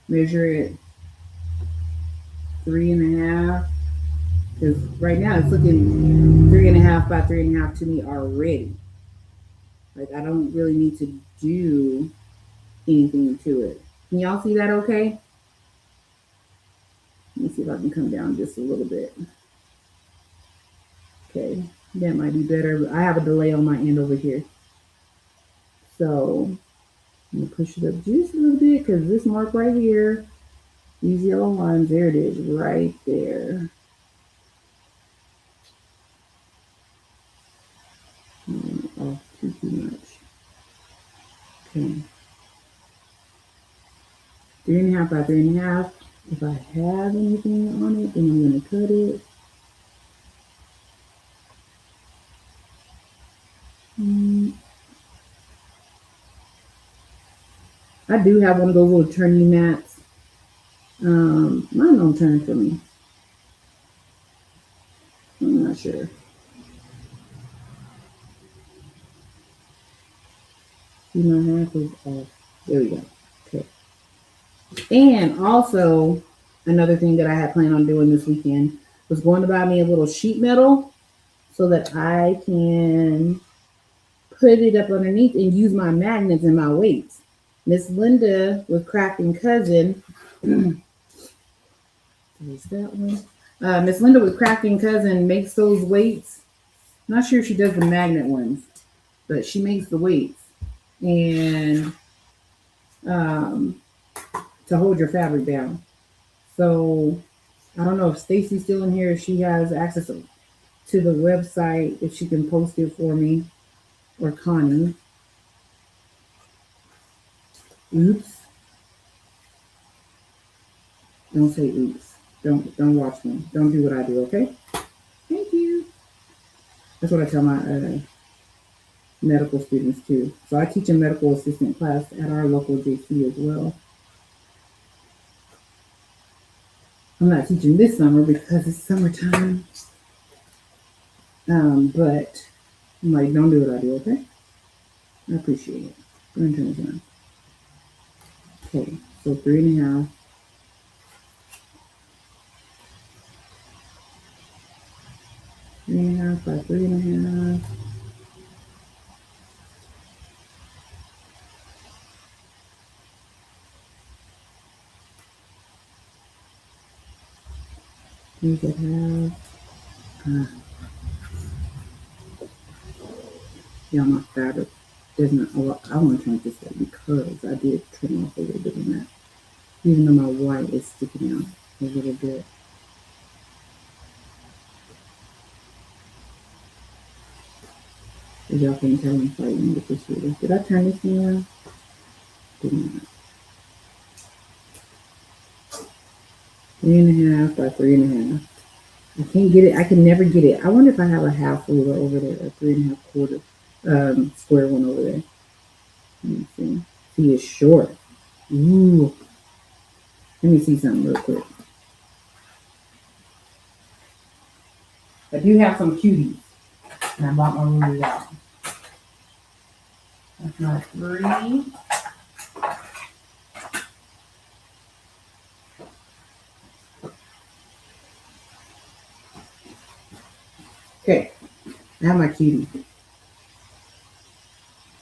measure it 3.5. Because right now it's looking 3.5 by 3.5 to me already. Like I don't really need to do anything to it. Can y'all see that okay? Let me see if I can come down just a little bit. Okay, that might be better. I have a delay on my end over here. So I'm gonna push it up just a little bit because this mark right here, these yellow lines, there it is, right there. Off too much. Okay. 3.5 by 3.5. If I have anything on it, then I'm gonna cut it. I do have one of those little turning mats. Mine don't turn for me. I'm not sure. 2.5 is off. There we go. Okay. And also, another thing that I had planned on doing this weekend was going to buy me a little sheet metal so that I can put it up underneath and use my magnets and my weights. Miss Linda with Crafting Cousin. Is that one? Miss Linda with Crafting Cousin makes those weights. Not sure if she does the magnet ones, but she makes the weights and to hold your fabric down. So I don't know if Stacy's still in here, if she has access to the website, if she can post it for me, or Connie. Oops. Don't say oops. Don't watch me. Don't do what I do, okay? Thank you. That's what I tell my medical students too. So I teach a medical assistant class at our local JC as well. I'm not teaching this summer because it's summertime. But I'm like, don't do what I do, okay? I appreciate it. Go ahead and turn this on. Okay, so 3.5. 3.5 by 3.5. You could have yeah, my fabric doesn't. Oh, I want to turn this way because I did trim off a little bit on that. Even though my white is sticking out a little bit. As y'all can tell, I'm fighting with this shooter. Did I turn this thing on? Did not. 3.5 by 3.5. I can't get it. I can never get it. I wonder if I have a half ruler over there, a 3.5 square one over there. Let me see. See, it's short. Ooh. Let me see something real quick. I do have some cuties. And I bought my rulers out. That's my 3. Okay. I have my cutie.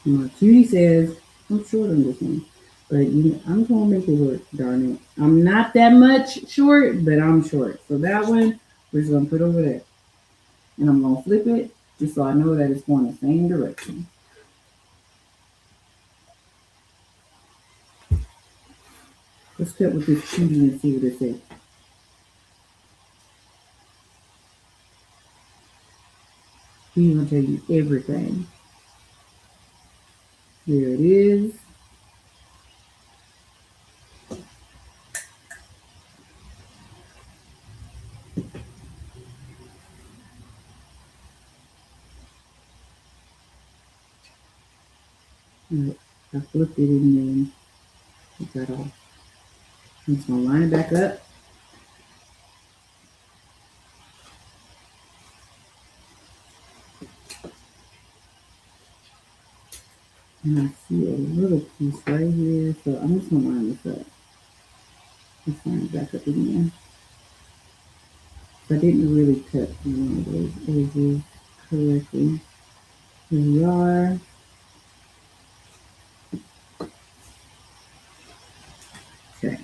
My cutie says, I'm short on this one. But I'm going to make it work, darn it. I'm not that much short, but I'm short. So that one, we're just going to put over there. And I'm going to flip it just so I know that it's going the same direction. Let's cut with this cutie and see what it says. He's going to tell you everything. Here it is. Right. I flipped it and then take that off. I'm just going to line it back up. And I see a little piece right here, so I'm just going to line this up. Let's line it back up again. I didn't really cut one of those edges correctly. Here we are. Okay.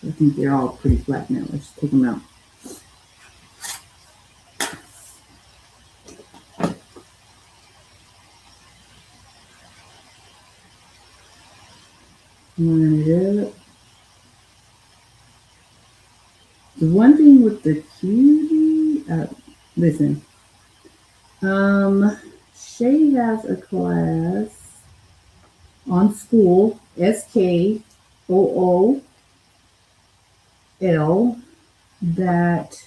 I think they're all pretty flat now. Let's take them out. Line it up. The one thing with the cutie, listen, Shay has a class on school, SKOOL, that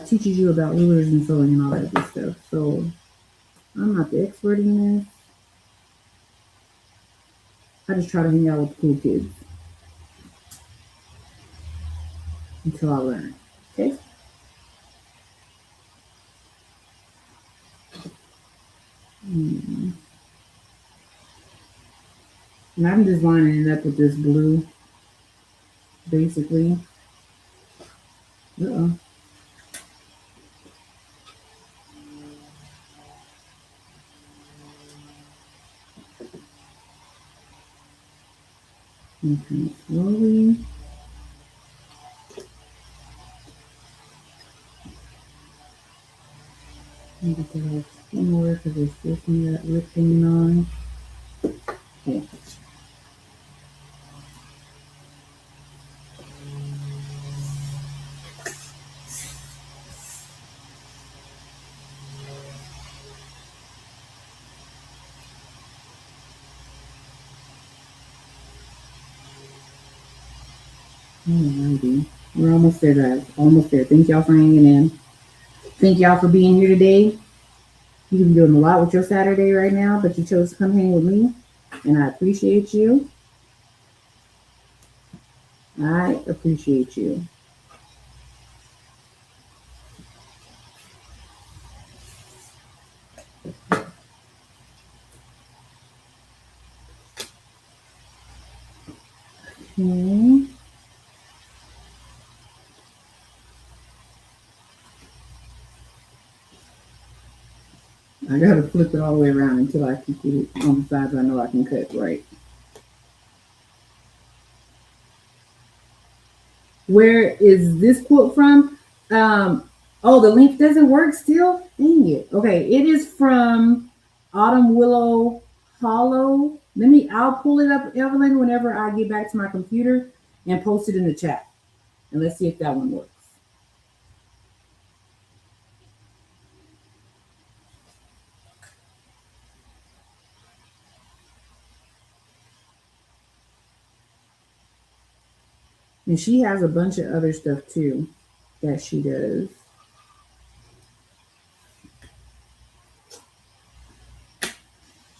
teaches you about rulers and sewing and all that good stuff. So I'm not the expert in this. I just try to hang out with cool kids until I learn. Okay. And I'm just lining it up with this blue, basically. Uh-oh. Okay, slowly. Get that off somewhere because there's still some of that lip hanging on. Okay. Alrighty. We're almost there, guys. Almost there. Thank y'all for hanging in. Thank y'all for being here today. You can be doing a lot with your Saturday right now, but you chose to come hang with me, and I appreciate you. I appreciate you. Okay. I gotta flip it all the way around until I can get it on the sides I know I can cut right. Where is this quote from? Oh, the link doesn't work still? Dang it. Okay, it is from Autumn Willow Hollow. I'll pull it up, Evelyn, whenever I get back to my computer and post it in the chat. And let's see if that one works. And she has a bunch of other stuff too that she does.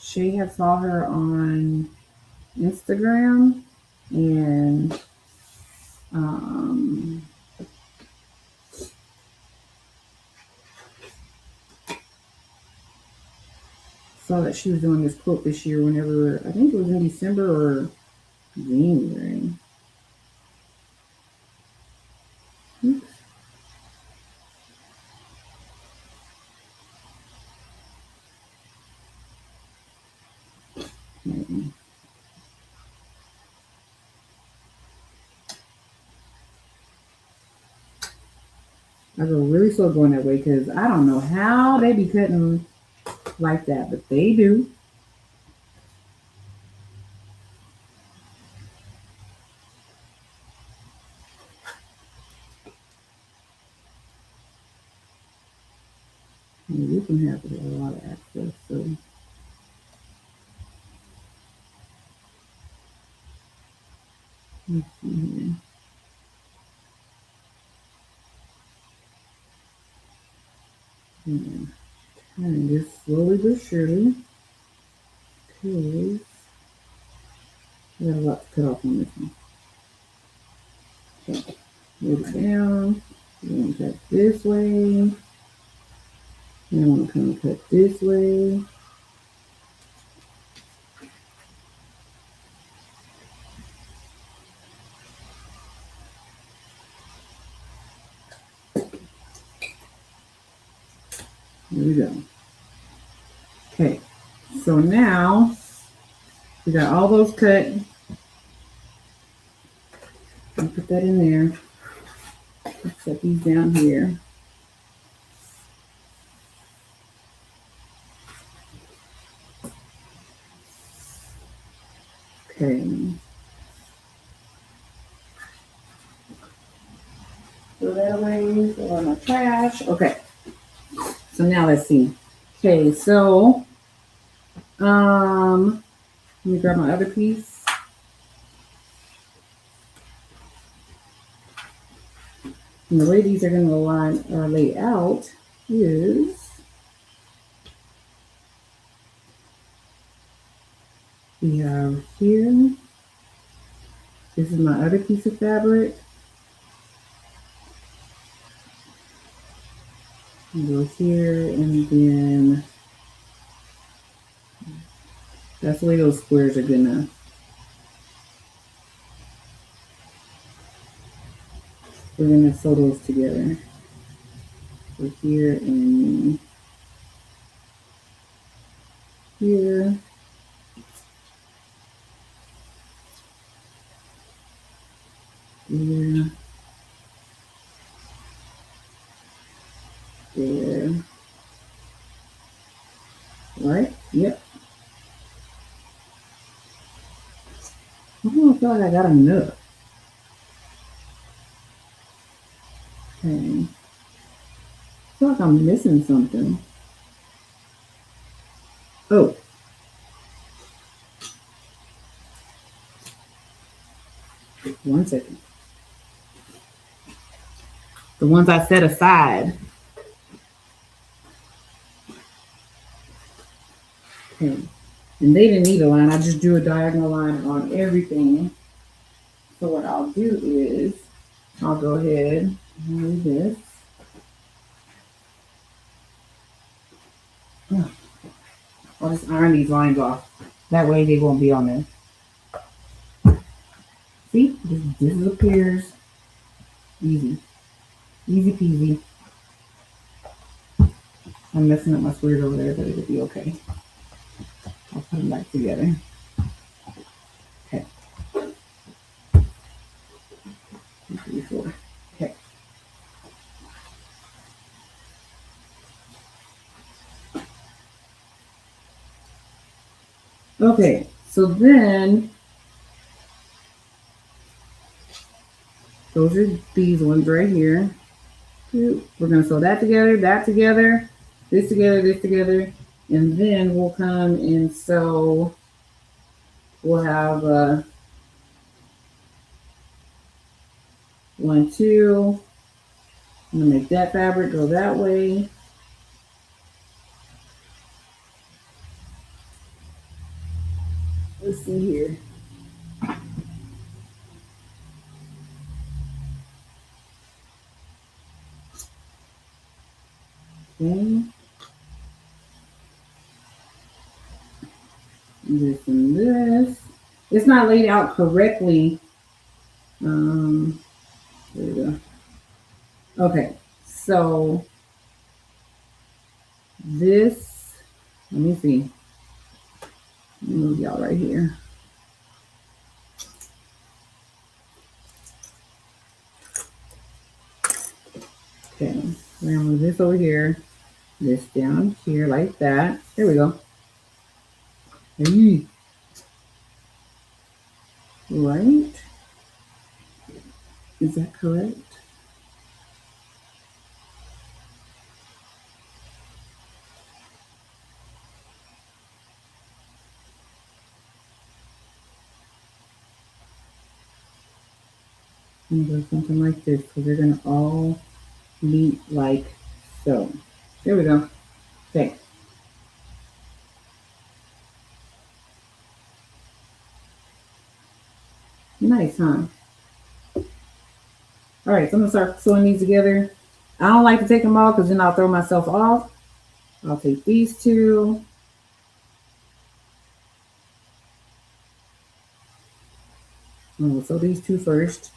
Shay had saw her on Instagram and saw that she was doing this quote this year whenever, I think it was in December or January. Oops. Okay. I go really slow going that way because I don't know how they be cutting like that, but they do. And you can have a lot of access, so. Let's see here. And turn this slowly but surely because I got a lot to cut off on this one. Okay, move it down. We're going to cut this way. Then I want to come and cut this way. Here we go. Okay, so now we got all those cut. I'll put that in there. Let's set these down here. Okay. Throw that away, throw in my trash. Okay. So now let's see. Okay, so let me grab my other piece. And the way these are going to line or lay out is we have here. This is my other piece of fabric. Go here, and then that's the way those squares are gonna. We're gonna sew those together. So here and here. Here. There. Right? Yep. I don't feel like I got enough. Okay. I feel like I'm missing something. Oh. One second. The ones I set aside. Okay. And they didn't need a line. I just drew a diagonal line on everything. So what I'll do is I'll go ahead and do this. I'll just iron these lines off. That way they won't be on there. See? This disappears. Easy. Easy peasy. I'm messing up my squares over there, but it'll be okay. I'll put them back together. Okay. 2, 3, 4. Okay. Okay, so then those are these ones right here. We're gonna sew that together, this together, and then we'll come and sew. We'll have 1, 2. I'm gonna make that fabric go that way. Let's see here. Okay. This and this. It's not laid out correctly. There we go. Okay, so this, let me see. Let me move y'all right here. Okay, I'm gonna move this over here, this down here like that. There we go. Hey. Right? Is that correct? I'm gonna go something like this because they're gonna all meet like so. There we go. Okay. Nice, huh? All right, so I'm gonna start sewing these together. I don't like to take them all because then I'll throw myself off. I'll take these two. We'll sew these two first.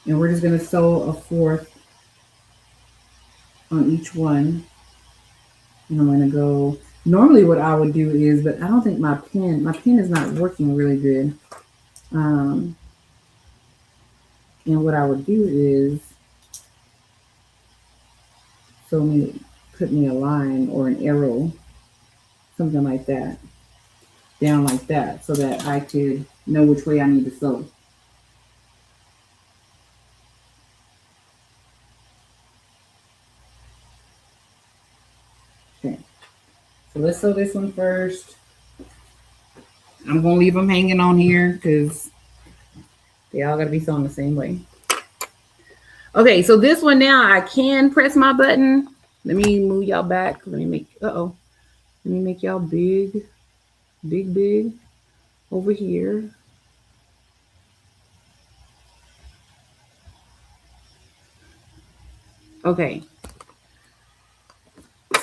And we're just gonna sew a 4th on each one. And I'm gonna go. Normally, what I would do is, but I don't think my pen is not working really good. Um, and what I would do is, put me a line or an arrow, something like that, down like that, so that I could know which way I need to sew. Okay, so let's sew this one first. I'm gonna leave them hanging on here because they all gotta be sewn the same way. Okay, so this one now I can press my button. Let me move y'all back. Let me make let me make y'all big over here. Okay.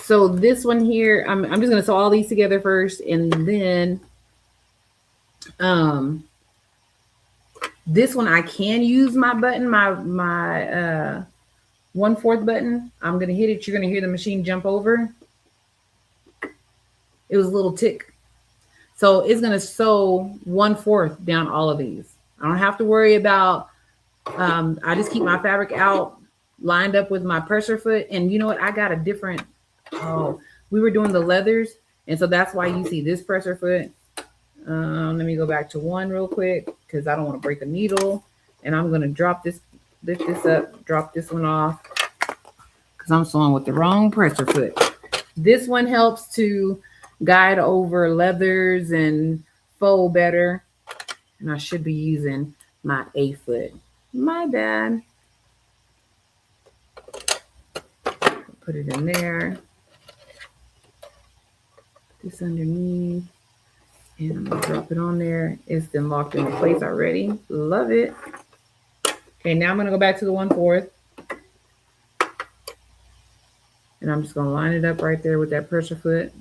So this one here, I'm just gonna sew all these together first, and then this one I can use my button, my 1/4 button. I'm gonna hit it. You're gonna hear the machine jump over. It was a little tick. So it's gonna sew 1/4 down all of these. I don't have to worry about. I just keep my fabric out, lined up with my pressure foot. And you know what? I got a different. Oh, we were doing the leathers, and so that's why you see this pressure foot. Let me go back to one real quick because I don't want to break a needle. And I'm gonna drop this, lift this up, drop this one off because I'm sewing with the wrong pressure foot. This one helps to guide over leathers and faux better. And I should be using my A foot. My bad. Put it in there. Put this underneath. And I'm gonna drop it on there. It's been locked into place already. Love it. Okay, now I'm gonna go back to the 1/4. And I'm just gonna line it up right there with that pressure foot.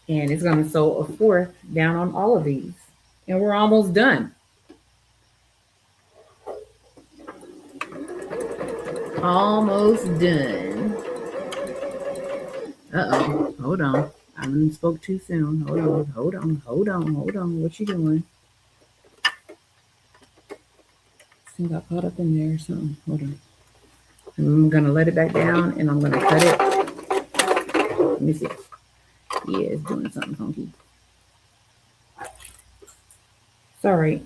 And it's gonna sew a 1/4 down on all of these. And we're almost done. Almost done. Uh-oh, hold on. I spoke too soon. Hold on. What you doing? This thing got caught up in there or something. Hold on. I'm gonna let it back down and I'm gonna cut it. Let me see. Yeah, it's doing something funky. It's all right.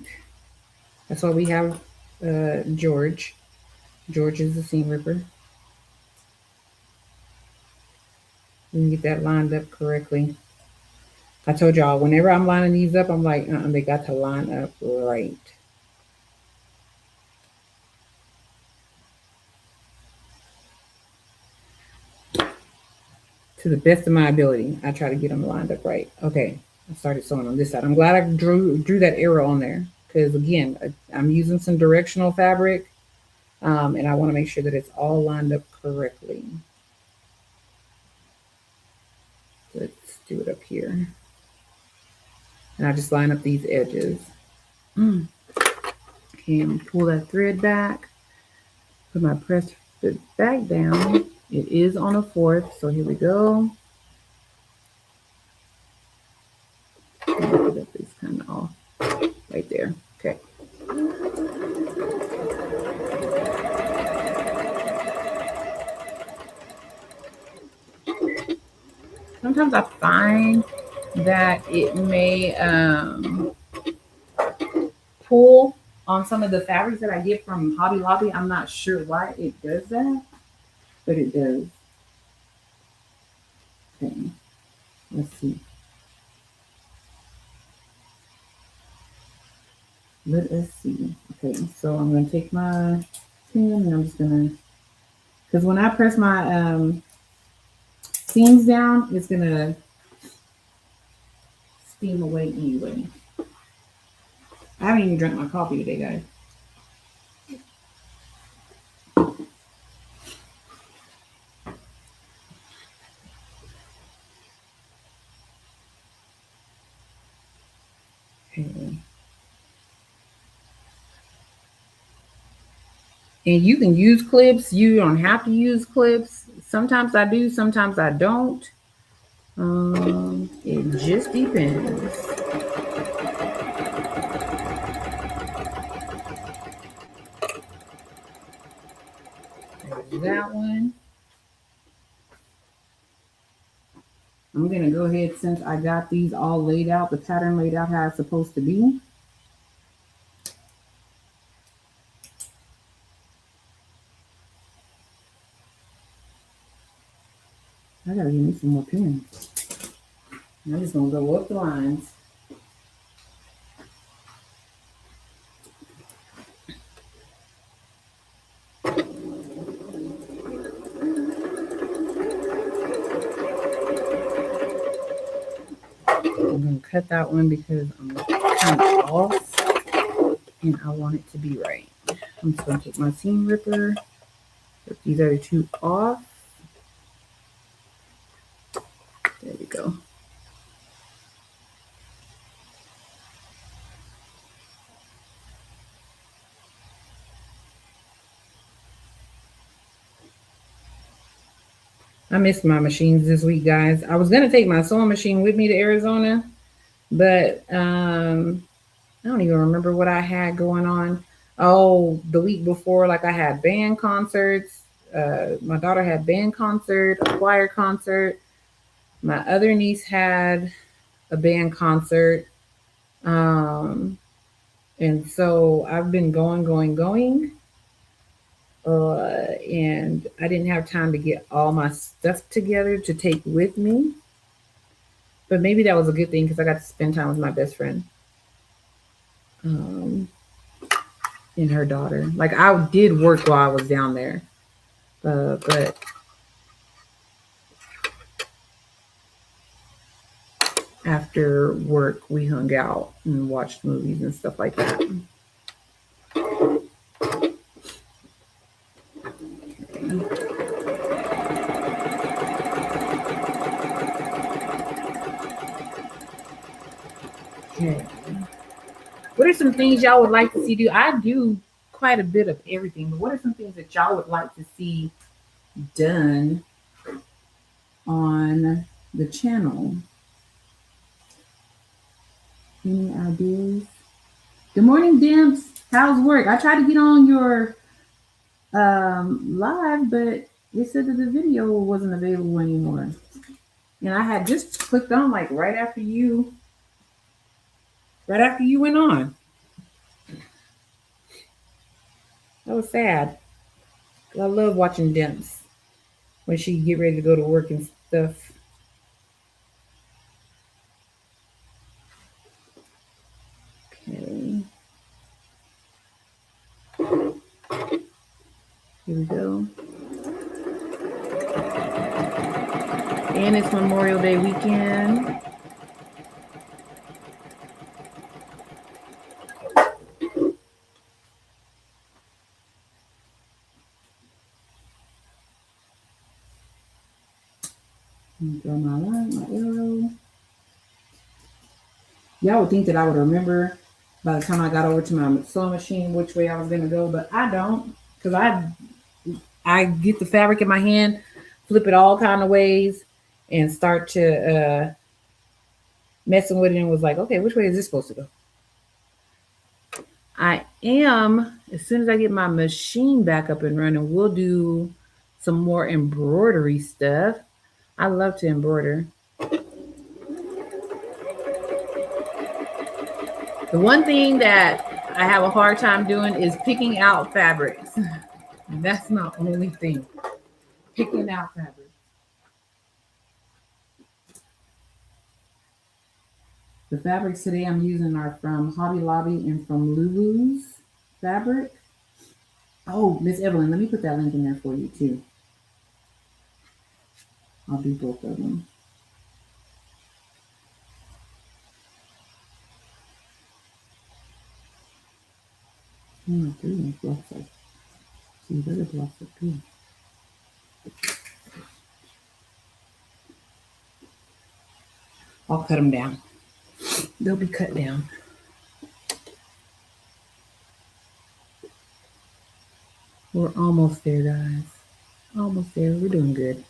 That's why we have George. George is the seam ripper. We can get that lined up correctly. I told y'all, whenever I'm lining these up, I'm like, they got to line up right. To the best of my ability, I try to get them lined up right. Okay, I started sewing on this side. I'm glad I drew that arrow on there because again, I'm using some directional fabric, and I want to make sure that it's all lined up correctly. Let's do it up here, and I just line up these edges. Okay, and pull that thread back. Put my press foot back down. It is on a 1/4, so here we go. That is kind of off right there. Okay. Sometimes I find that it may pull on some of the fabrics that I get from Hobby Lobby. I'm not sure why it does that, but it does. Okay, let's see. Let us see. Okay, so I'm going to take my pen and I'm just going to, because when I press my seams down, it's going to steam away anyway. I haven't even drank my coffee today, guys. Okay. And you can use clips. You don't have to use clips. Sometimes I do, sometimes I don't. It just depends. There's that one. I'm going to go ahead, since I got these all laid out, the pattern laid out how it's supposed to be. I got to give me some more pins. I'm just going to go up the lines. I'm going to cut that one because I'm kind of off and I want it to be right. I'm just going to take my seam ripper, rip these other two off. There we go. I missed my machines this week, guys. I was going to take my sewing machine with me to Arizona, but I don't even remember what I had going on. Oh, the week before, like I had band concerts. My daughter had band concert, a choir concert. My other niece had a band concert. And so I've been going. And I didn't have time to get all my stuff together to take with me. But maybe that was a good thing because I got to spend time with my best friend. And her daughter. Like I did work while I was down there, but after work we hung out and watched movies and stuff like that. Okay. What are some things y'all would like to see do? I do quite a bit of everything, but what are some things that y'all would like to see done on the channel? Any ideas? Good morning, Dimps. How's work? I tried to get on your live, but it said that the video wasn't available anymore. And I had just clicked on like right after you went on. That was sad. I love watching Dimps when she get ready to go to work and stuff. Okay. Here we go. And it's Memorial Day weekend. Draw my line, my arrow. Y'all would think that I would remember by the time I got over to my sewing machine which way I was gonna go, but I don't, because I get the fabric in my hand, flip it all kind of ways, and start to messing with it, and was like, okay, which way is this supposed to go? I am, as soon as I get my machine back up and running, we'll do some more embroidery stuff. I love to embroider. The one thing that I have a hard time doing is picking out fabrics. That's my only thing. Picking out fabrics. The fabrics today I'm using are from Hobby Lobby and from Lulu's fabric. Oh, Miss Evelyn, let me put that link in there for you too. I'll do both of them. Blocks are, see, the other blocks are good. I'll cut them down. They'll be cut down. We're almost there, guys. Almost there. We're doing good.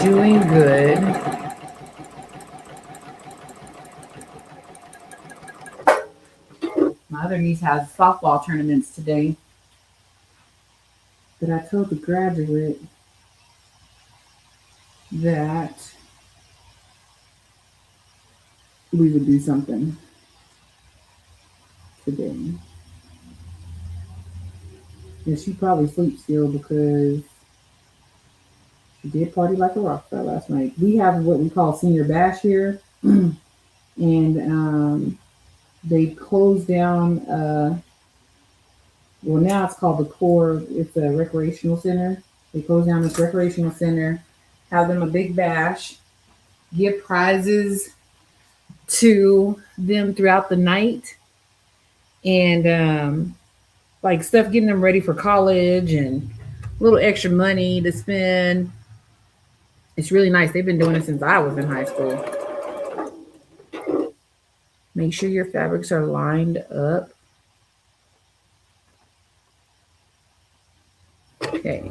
Doing good. My other niece has softball tournaments today. But I told the graduate that we would do something today. And she probably sleeps still because she did party like a rock star last night. We have what we call senior bash here. And they closed down, well, now it's called the Core. It's a recreational center. They closed down this recreational center, have them a big bash, give prizes to them throughout the night, and like stuff getting them ready for college and a little extra money to spend. It's really nice. They've been doing it since I was in high school. Make sure your fabrics are lined up. Okay.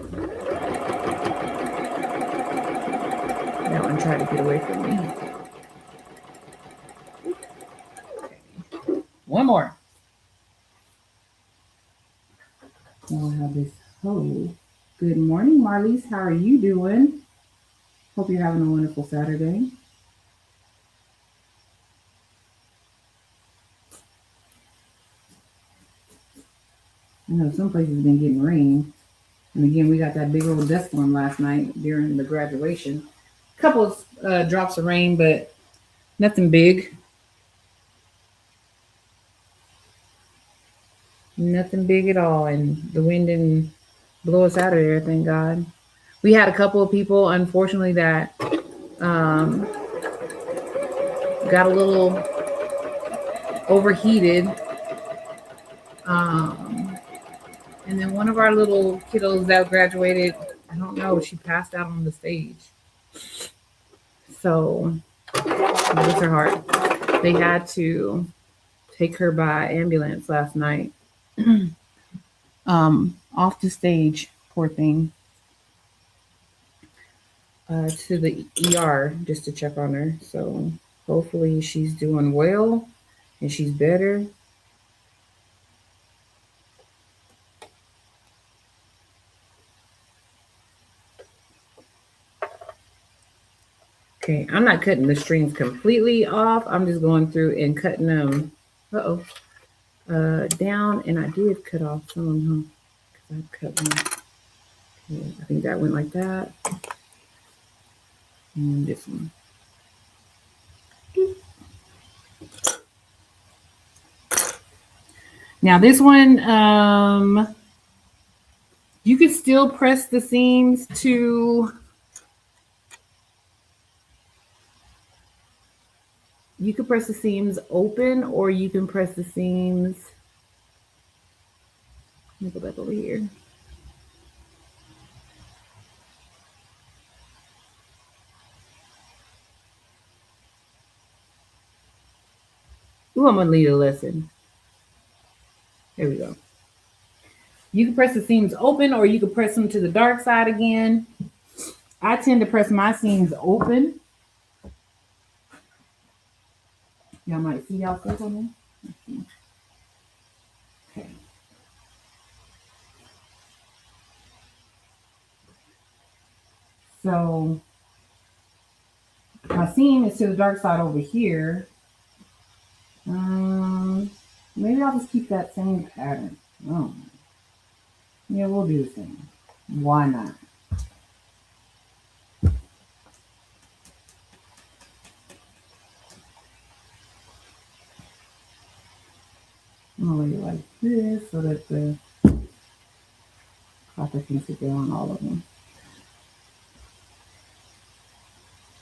That one tried to get away from me. Okay. One more. I'll have this hoe. Good morning, Marlies. How are you doing? Hope you're having a wonderful Saturday. I know some places have been getting rain. And again, we got that big old dust storm last night during the graduation. A couple of drops of rain, but nothing big. Nothing big at all. And the wind didn't blow us out of there, thank God. We had a couple of people, unfortunately, that got a little overheated. And then one of our little kiddos that graduated, I don't know, she passed out on the stage. So, bless her heart. They had to take her by ambulance last night. Off the stage, poor thing. To the ER just to check on her. So hopefully she's doing well and she's better. Okay, I'm not cutting the strings completely off. I'm just going through and cutting them down, and I did cut off some of them. I cut one. Okay, I think that went like that. And this one. Now this one, you could still press the seams to, you could press the seams open, or you can press the seams, let me go back over here. Ooh, I'm gonna lead a lesson. There we go. You can press the seams open, or you can press them to the dark side again. I tend to press my seams open. Y'all might see y'all click on them. Okay. So my seam is to the dark side over here. Maybe I'll just keep that same pattern. Oh, yeah, we'll do the same. Why not? I'm gonna lay it like this so that the copper can sit there on all of them.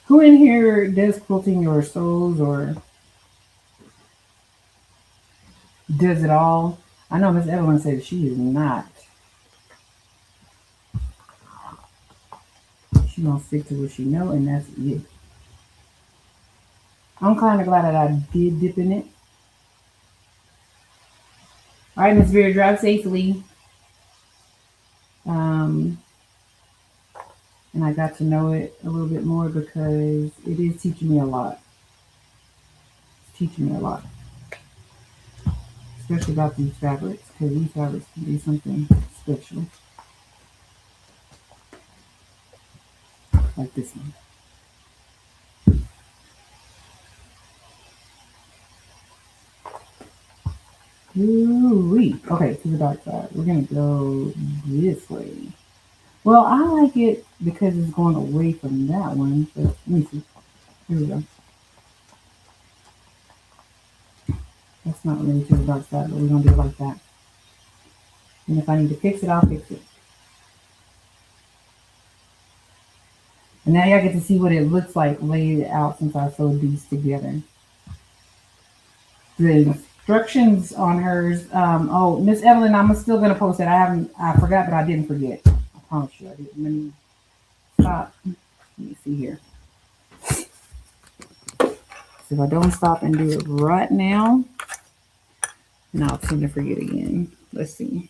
Who in here does quilting or sews or does it all? I know Miss Evelyn said she is not. She gonna stick to what she know, and that's it. I'm kind of glad that I did dip in it All right, Miss Vera, drive safely. Um, and I got to know it a little bit more because it is teaching me a lot. It's teaching me a lot, especially about these fabrics, because these fabrics can be something special, like this one. Ooh-wee. Okay, to the dark side. We're gonna go this way. Well, I like it because it's going away from that one. But let me see. Here we go. That's not really to the dark side, but we're gonna do it like that. And if I need to fix it, I'll fix it. And now y'all get to see what it looks like laid out since I sewed these together. The instructions on hers. Oh, Miss Evelyn, I'm still gonna post it. I forgot, but I didn't forget. I promise you, I didn't. Let me stop. Let me see here. So if I don't stop and do it right now, then I'll tend to forget again. Let's see.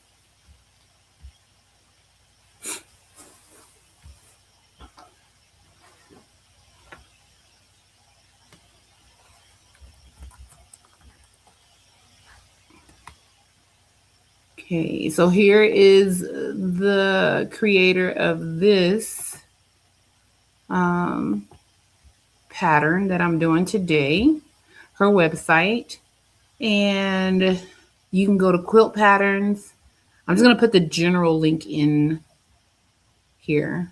Okay, so here is the creator of this pattern that I'm doing today, her website, and you can go to Quilt Patterns. I'm just going to put the general link in here.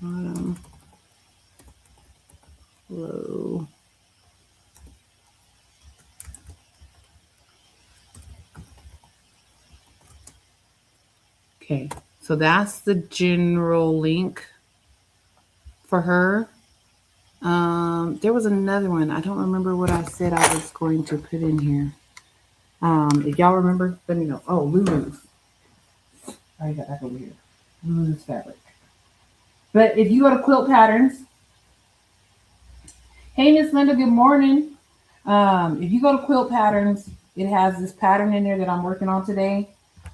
Bottom, low. Okay, so that's the general link for her. There was another one. I don't remember what I said I was going to put in here. If y'all remember, let me know. Oh, Lulu's. I got that over here. Lulu's fabric. But if you go to Quilt Patterns, hey Miss Linda, good morning. If you go to Quilt Patterns, it has this pattern in there that I'm working on today.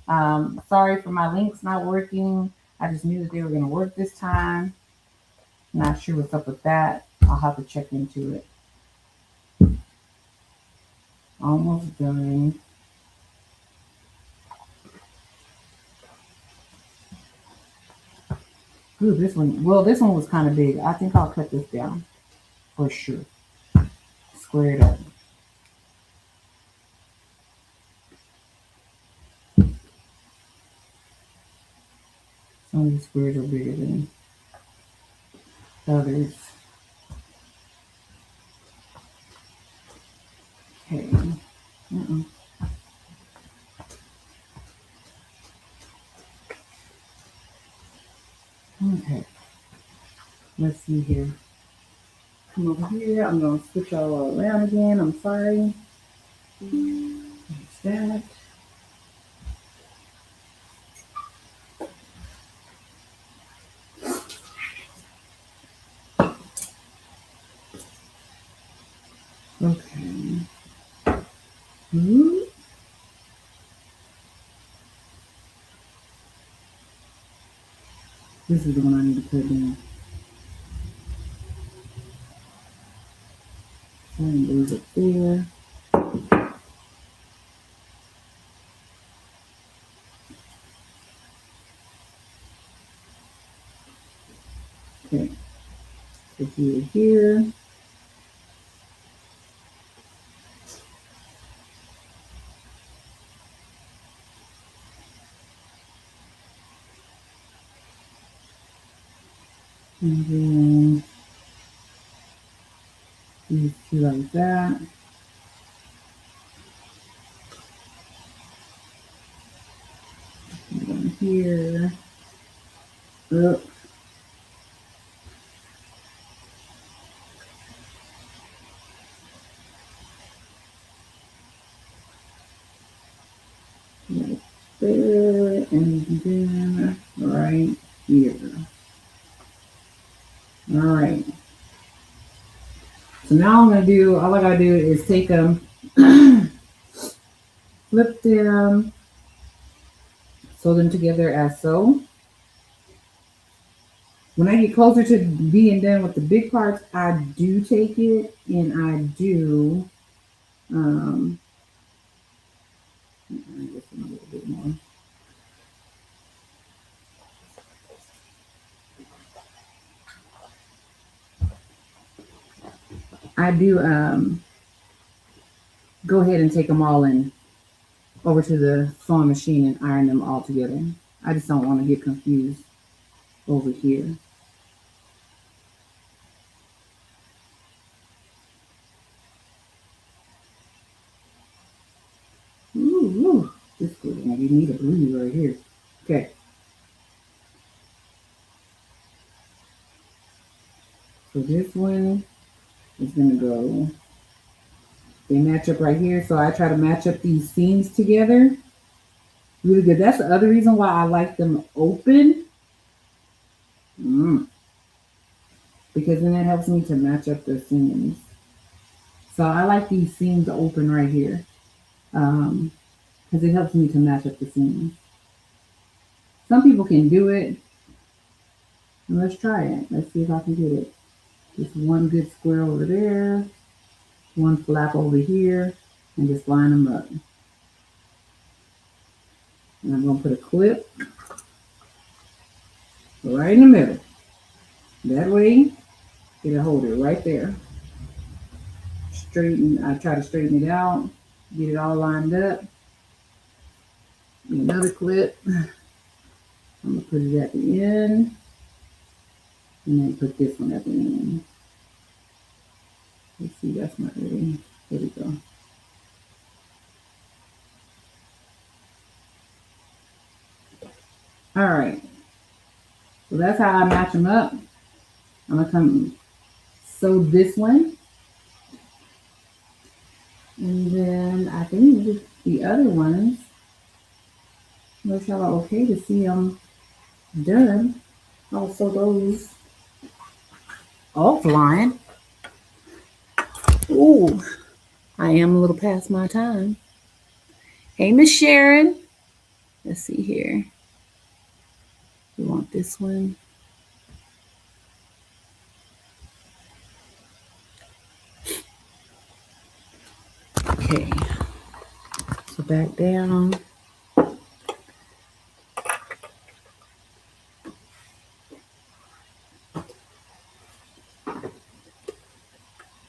Sorry for my links not working. I just knew that they were going to work this time. Not sure what's up with that. I'll have to check into it. Almost done. Ooh, this one. Well, this one was kind of big. I think I'll cut this down for sure. Square it up. Some of these squares are bigger than others. Okay. Okay. Let's see here. Come over here. I'm going to switch all around again. I'm sorry. There's that. Okay. This is the one I need to put in. And move it there. Okay. So here. And then these two like that. And then here. Up. there, and then right here. All right. So now I'm gonna do, all I gotta do is take them, flip them, sew them together as so. When I get closer to being done with the big parts, I do take it and I do, I guess a little bit more. I do go ahead and take them all in over to the sewing machine and iron them all together. I just don't want to get confused over here. Ooh, this is good. You need a blue right here. Okay. So this one is gonna go. They match up right here, so I try to match up these seams together. Really good. That's the other reason why I like them open. Because then it helps me to match up the seams. So I like these seams open right here. Because it helps me to match up the seams. Some people can do it. And let's try it. Let's see if I can get it. Just one good square over there. One flap over here. And just line them up. And I'm going to put a clip right in the middle. That way, it'll hold it right there. I try to straighten it out. Get it all lined up. Another clip. I'm going to put it at the end. And then put this one at the end. Let's see, that's not ready. There we go. All right. So that's how I match them up. I'm going to come sew this one. And then I think the other ones, looks y'all are okay to see them done. I'll sew those offline. Ooh, I am a little past my time. Hey, Miss Sharon. Let's see here. We want this one. Okay. So back down.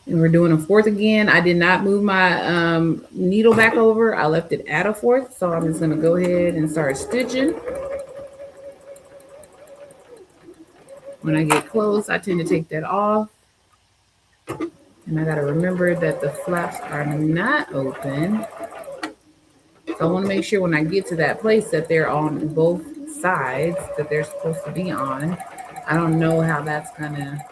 And we're doing a fourth again. I did not move my needle back over. I left it at a fourth. So I'm just going to go ahead and start stitching. When I get close, I tend to take that off. And I got to remember that the flaps are not open. So I want to make sure when I get to that place that they're on both sides that they're supposed to be on. I don't know how that's going to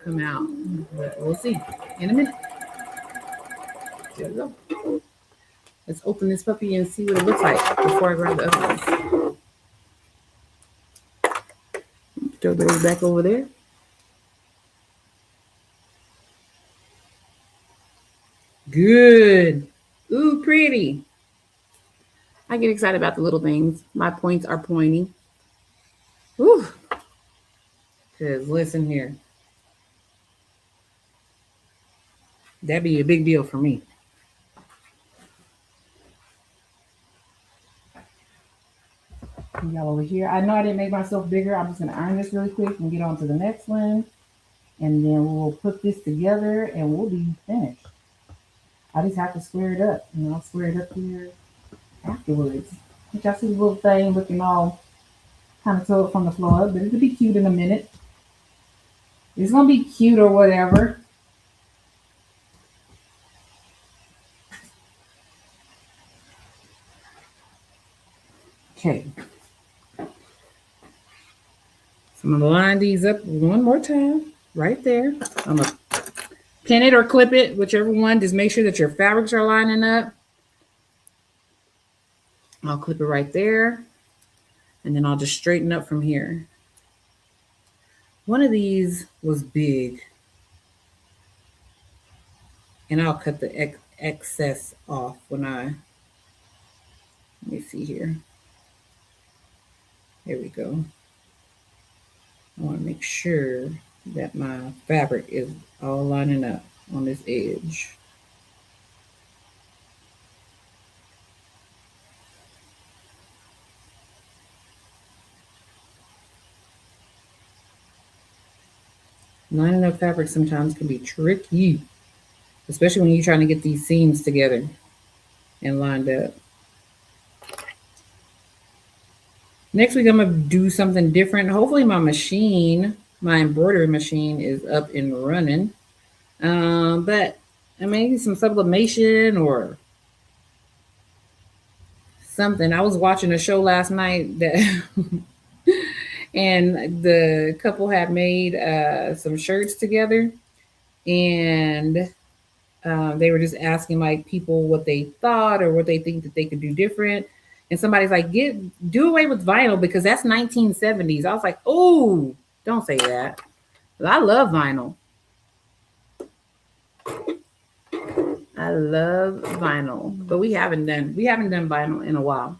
come out, but we'll see in a minute. There we go. Let's open this puppy and see what it looks like before I grab the other ones. Throw those back over there. Good. Ooh, pretty. I get excited about the little things. My points are pointy. Ooh. Because listen here. That'd be a big deal for me. Y'all over here. I know I didn't make myself bigger. I'm just going to iron this really quick and get on to the next one. And then we'll put this together and we'll be finished. I just have to square it up. And I'll square it up here afterwards. But y'all see the little thing looking all kind of tore from the floor. But it'll be cute in a minute. It's going to be cute or whatever. Okay. So I'm going to line these up one more time. Right there. I'm going to pin it or clip it, whichever one. Just make sure that your fabrics are lining up. I'll clip it right there, and then I'll just straighten up from here. One of these was big, and I'll cut the excess off when let me see here. There we go. I want to make sure that my fabric is all lining up on this edge. Lining up fabric sometimes can be tricky, especially when you're trying to get these seams together and lined up. Next week, I'm going to do something different. Hopefully my embroidery machine is up and running. But I may need some sublimation or something. I was watching a show last night that and the couple had made some shirts together, and they were just asking like people what they thought or what they think that they could do different. And somebody's like, do away with vinyl because that's 1970s. I was like, oh, don't say that. I love vinyl. I love vinyl, but we haven't done vinyl in a while.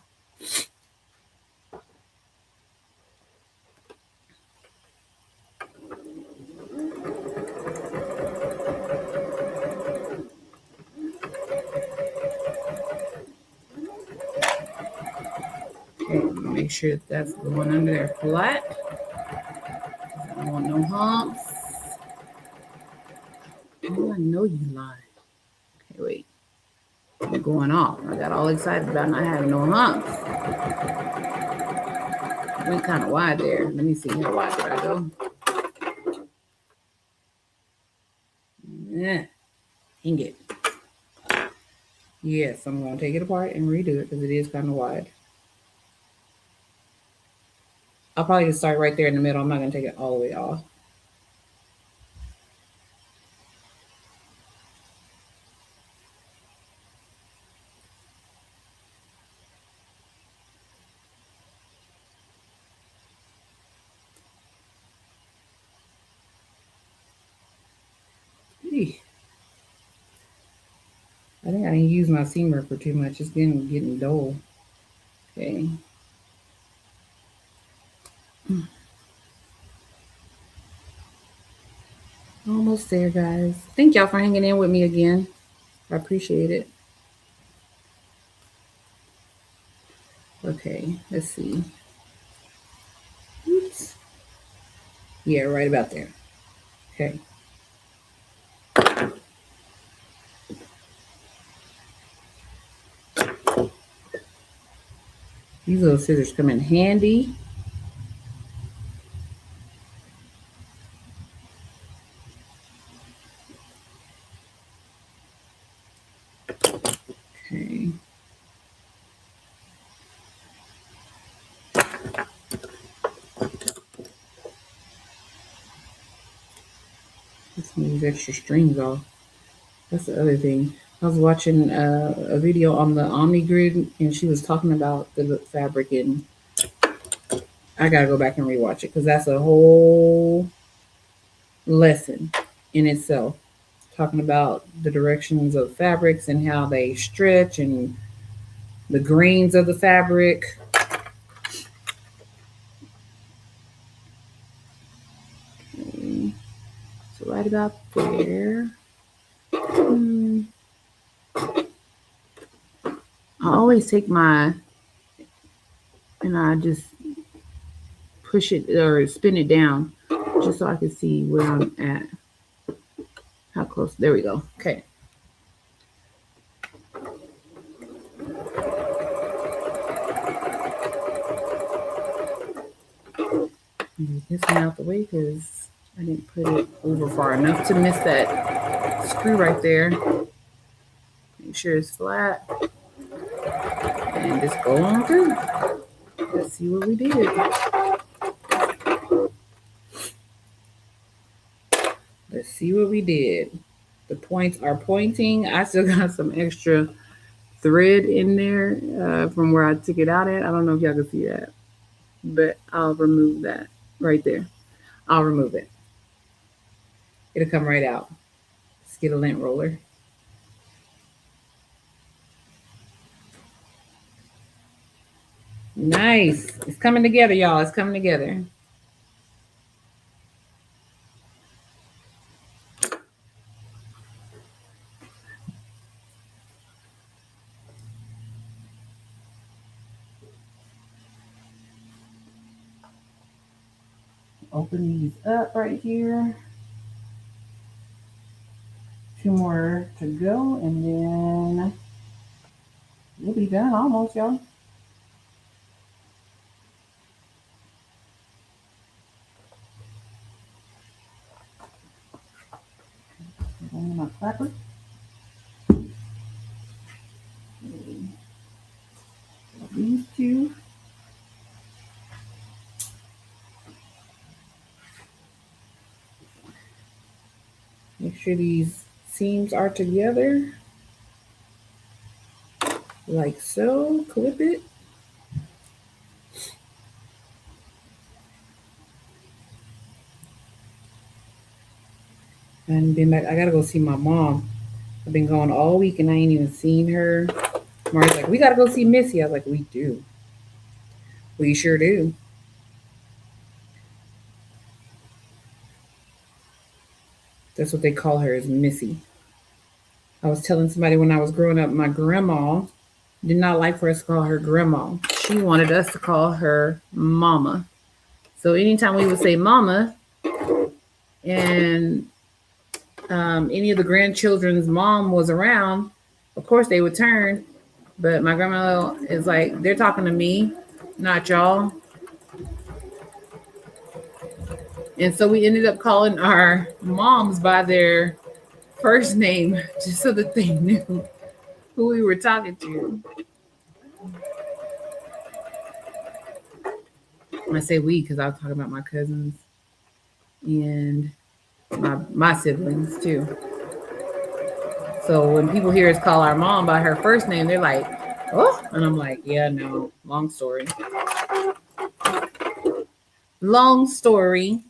Make sure that's going under there flat. I don't want no humps. Oh, I know you lied. Okay, wait. You're going off. I got all excited about not having no humps. Went kind of wide there. Let me see how wide did I go. Yeah. Dang it. Yes, I'm going to take it apart and redo it because it is kind of wide. I'll probably just start right there in the middle. I'm not going to take it all the way off. I think I didn't use my seam ripper too much. It's getting dull. Okay. Almost there, guys. Thank y'all for hanging in with me again. I appreciate it. Okay, let's see. Oops. Yeah, right about there. Okay. These little scissors come in handy. Okay. Let's move extra strings off. That's the other thing. I was watching a video on the Omnigrid, and she was talking about the fabric, and I gotta go back and rewatch it because that's a whole lesson in itself, talking about the directions of fabrics and how they stretch and the grains of the fabric. Okay. So right about there. I always take and I just push it or spin it down just so I can see where I'm at. How close? There we go. Okay. Move this one out the way because I didn't put it over far enough to miss that screw right there. Make sure it's flat. And just go on through. Let's see what we did. Let's see what we did. The points are pointing. I still got some extra thread in there from where I took it out at. I don't know if y'all can see that, but I'll remove that right there. I'll remove it. It'll come right out. Let's get a lint roller. Nice. It's coming together, y'all. It's coming together. Open these up right here. 2 more to go, and then we'll be done almost, y'all. My clapper. These 2. Make sure these seams are together. Like so. Clip it. And then I gotta go see my mom. I've been gone all week and I ain't even seen her. Marty's like, we gotta go see Missy. I was like, we do. We sure do. That's what they call her, is Missy. I was telling somebody when I was growing up, my grandma did not like for us to call her grandma. She wanted us to call her mama. So anytime we would say mama, and any of the grandchildren's mom was around, of course they would turn. But my grandma is like, they're talking to me, not y'all. And so we ended up calling our moms by their first name, just so that they knew who we were talking to. I say we because I was talking about my cousins and my siblings too. So when people hear us call our mom by her first name, they're like, oh, and I'm like, yeah, no, long story. Long story.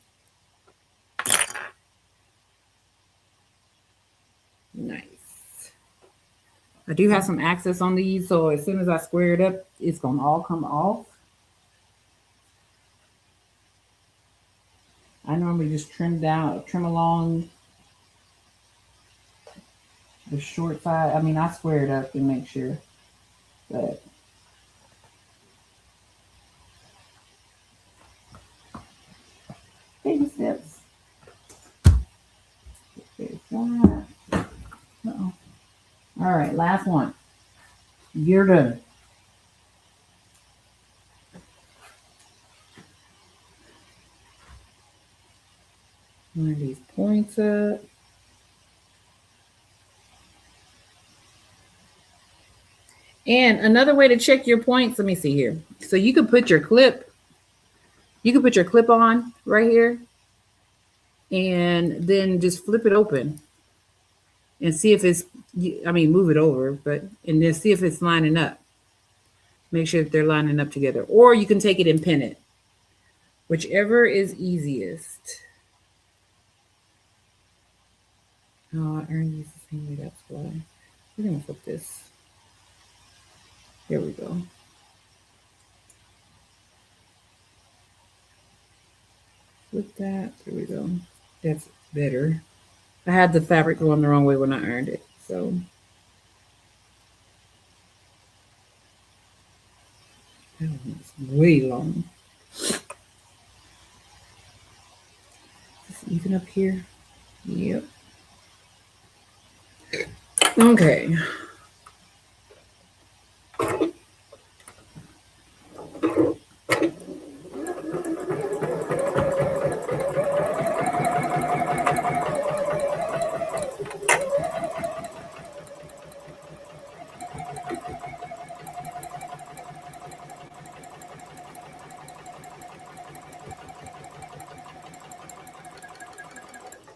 Nice. I do have some access on these, so as soon as I square it up, it's gonna all come off. I normally just trim along the short side. I mean, I square it up to make sure, but baby steps. There's that. Uh-oh. All right, last one. You're done. Line these points up. And another way to check your points, let me see here. So you could put your clip on right here and then just flip it open and see if it's, move it over, and then see if it's lining up. Make sure that they're lining up together. Or you can take it and pin it. Whichever is easiest. Oh, I earned these the same way, that's why. We're gonna flip this. There we go. Flip that. There we go. That's better. I had the fabric going the wrong way when I ironed it, so. That one's way long. Just even up here. Yep. Okay.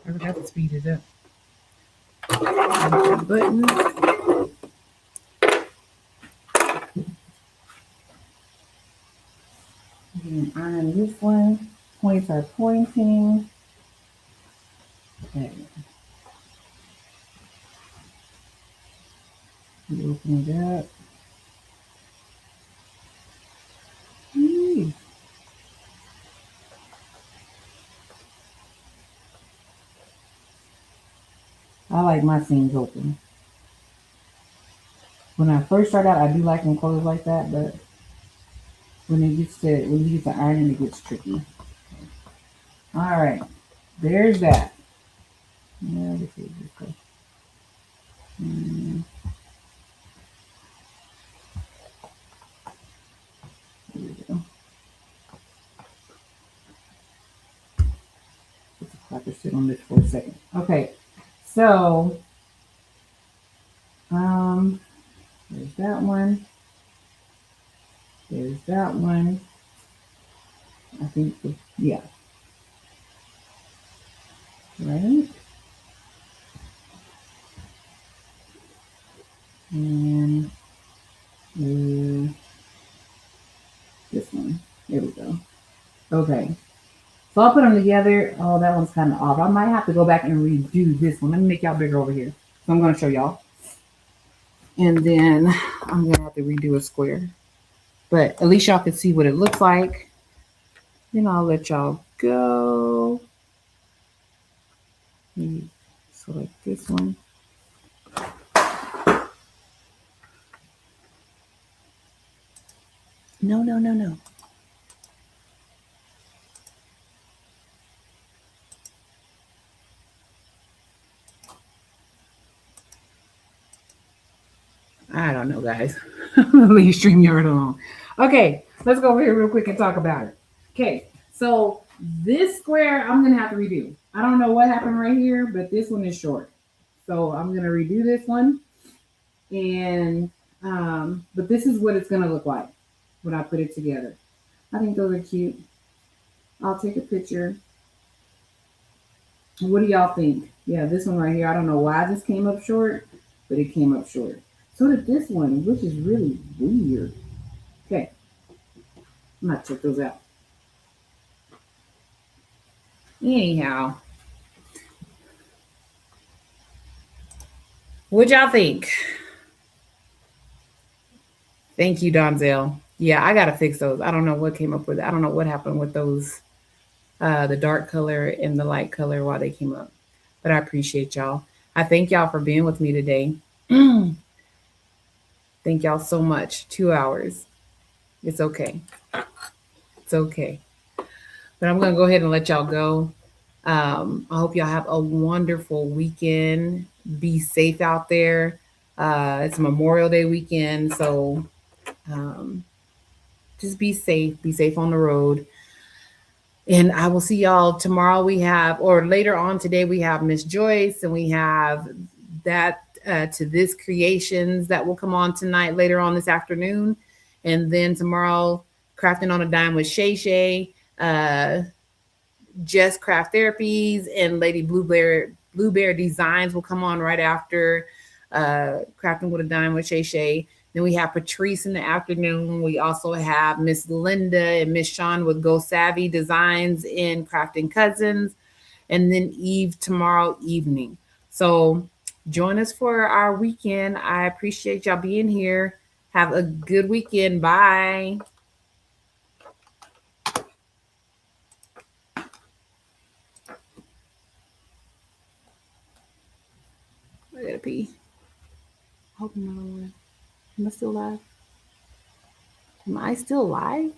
I forgot to speed it up. Button. iron this one. Points are pointing. Okay. You open it up. Yee. I like my seams open. When I first start out, I do like them closed like that, but when you get to ironing, it gets tricky. All right, there's that. Yeah, this is okay. Mm, there we go. Let's have to sit on this for a second. Okay, so there's that one. There's that one. I think, yeah, right. And this one. There we go. Okay. So I'll put them together. Oh, that one's kind of off. I might have to go back and redo this one. Let me make y'all bigger over here. So I'm going to show y'all. And then I'm going to have to redo a square. But at least y'all can see what it looks like. Then I'll let y'all go. Maybe select this one. No, no, no, no. I don't know, guys. Leave StreamYard alone. Okay, let's go over here real quick and talk about it. Okay, so this square I'm gonna have to redo. I don't know what happened right here, but this one is short. So I'm gonna redo this one. And but this is what it's gonna look like when I put it together. I think those are cute. I'll take a picture. What do y'all think? Yeah, this one right here. I don't know why this came up short, but it came up short. So did this one, which is really weird. Okay, I'm gonna check those out. Anyhow, what y'all think? Thank you, Donzel. Yeah, I gotta fix those. I don't know what came up with it. I don't know what happened with those, the dark color and the light color while they came up. But I appreciate y'all. I thank y'all for being with me today. Thank y'all so much. 2 hours. It's okay. It's okay. But I'm gonna go ahead and let y'all go. I hope y'all have a wonderful weekend. Be safe out there. It's Memorial Day weekend, so um, just be safe. Be safe on the road. And I will see y'all tomorrow. We have, or later on today, we have Miss Joyce, and we have that to this creations that will come on tonight later on this afternoon. And then tomorrow, Crafting on a Dime with Shay Shay. Jess Craft Therapies and Lady Blue Bear Designs will come on right after Crafting with a Dime with Shay Shay. Then we have Patrice in the afternoon. We also have Miss Linda and Miss Sean with Go Savvy Designs in Crafting Cousins. And then Eve tomorrow evening. So join us for our weekend. I appreciate y'all being here. Have a good weekend. Bye. I gotta pee. Hope I'm not on. Am I still live? Am I still live?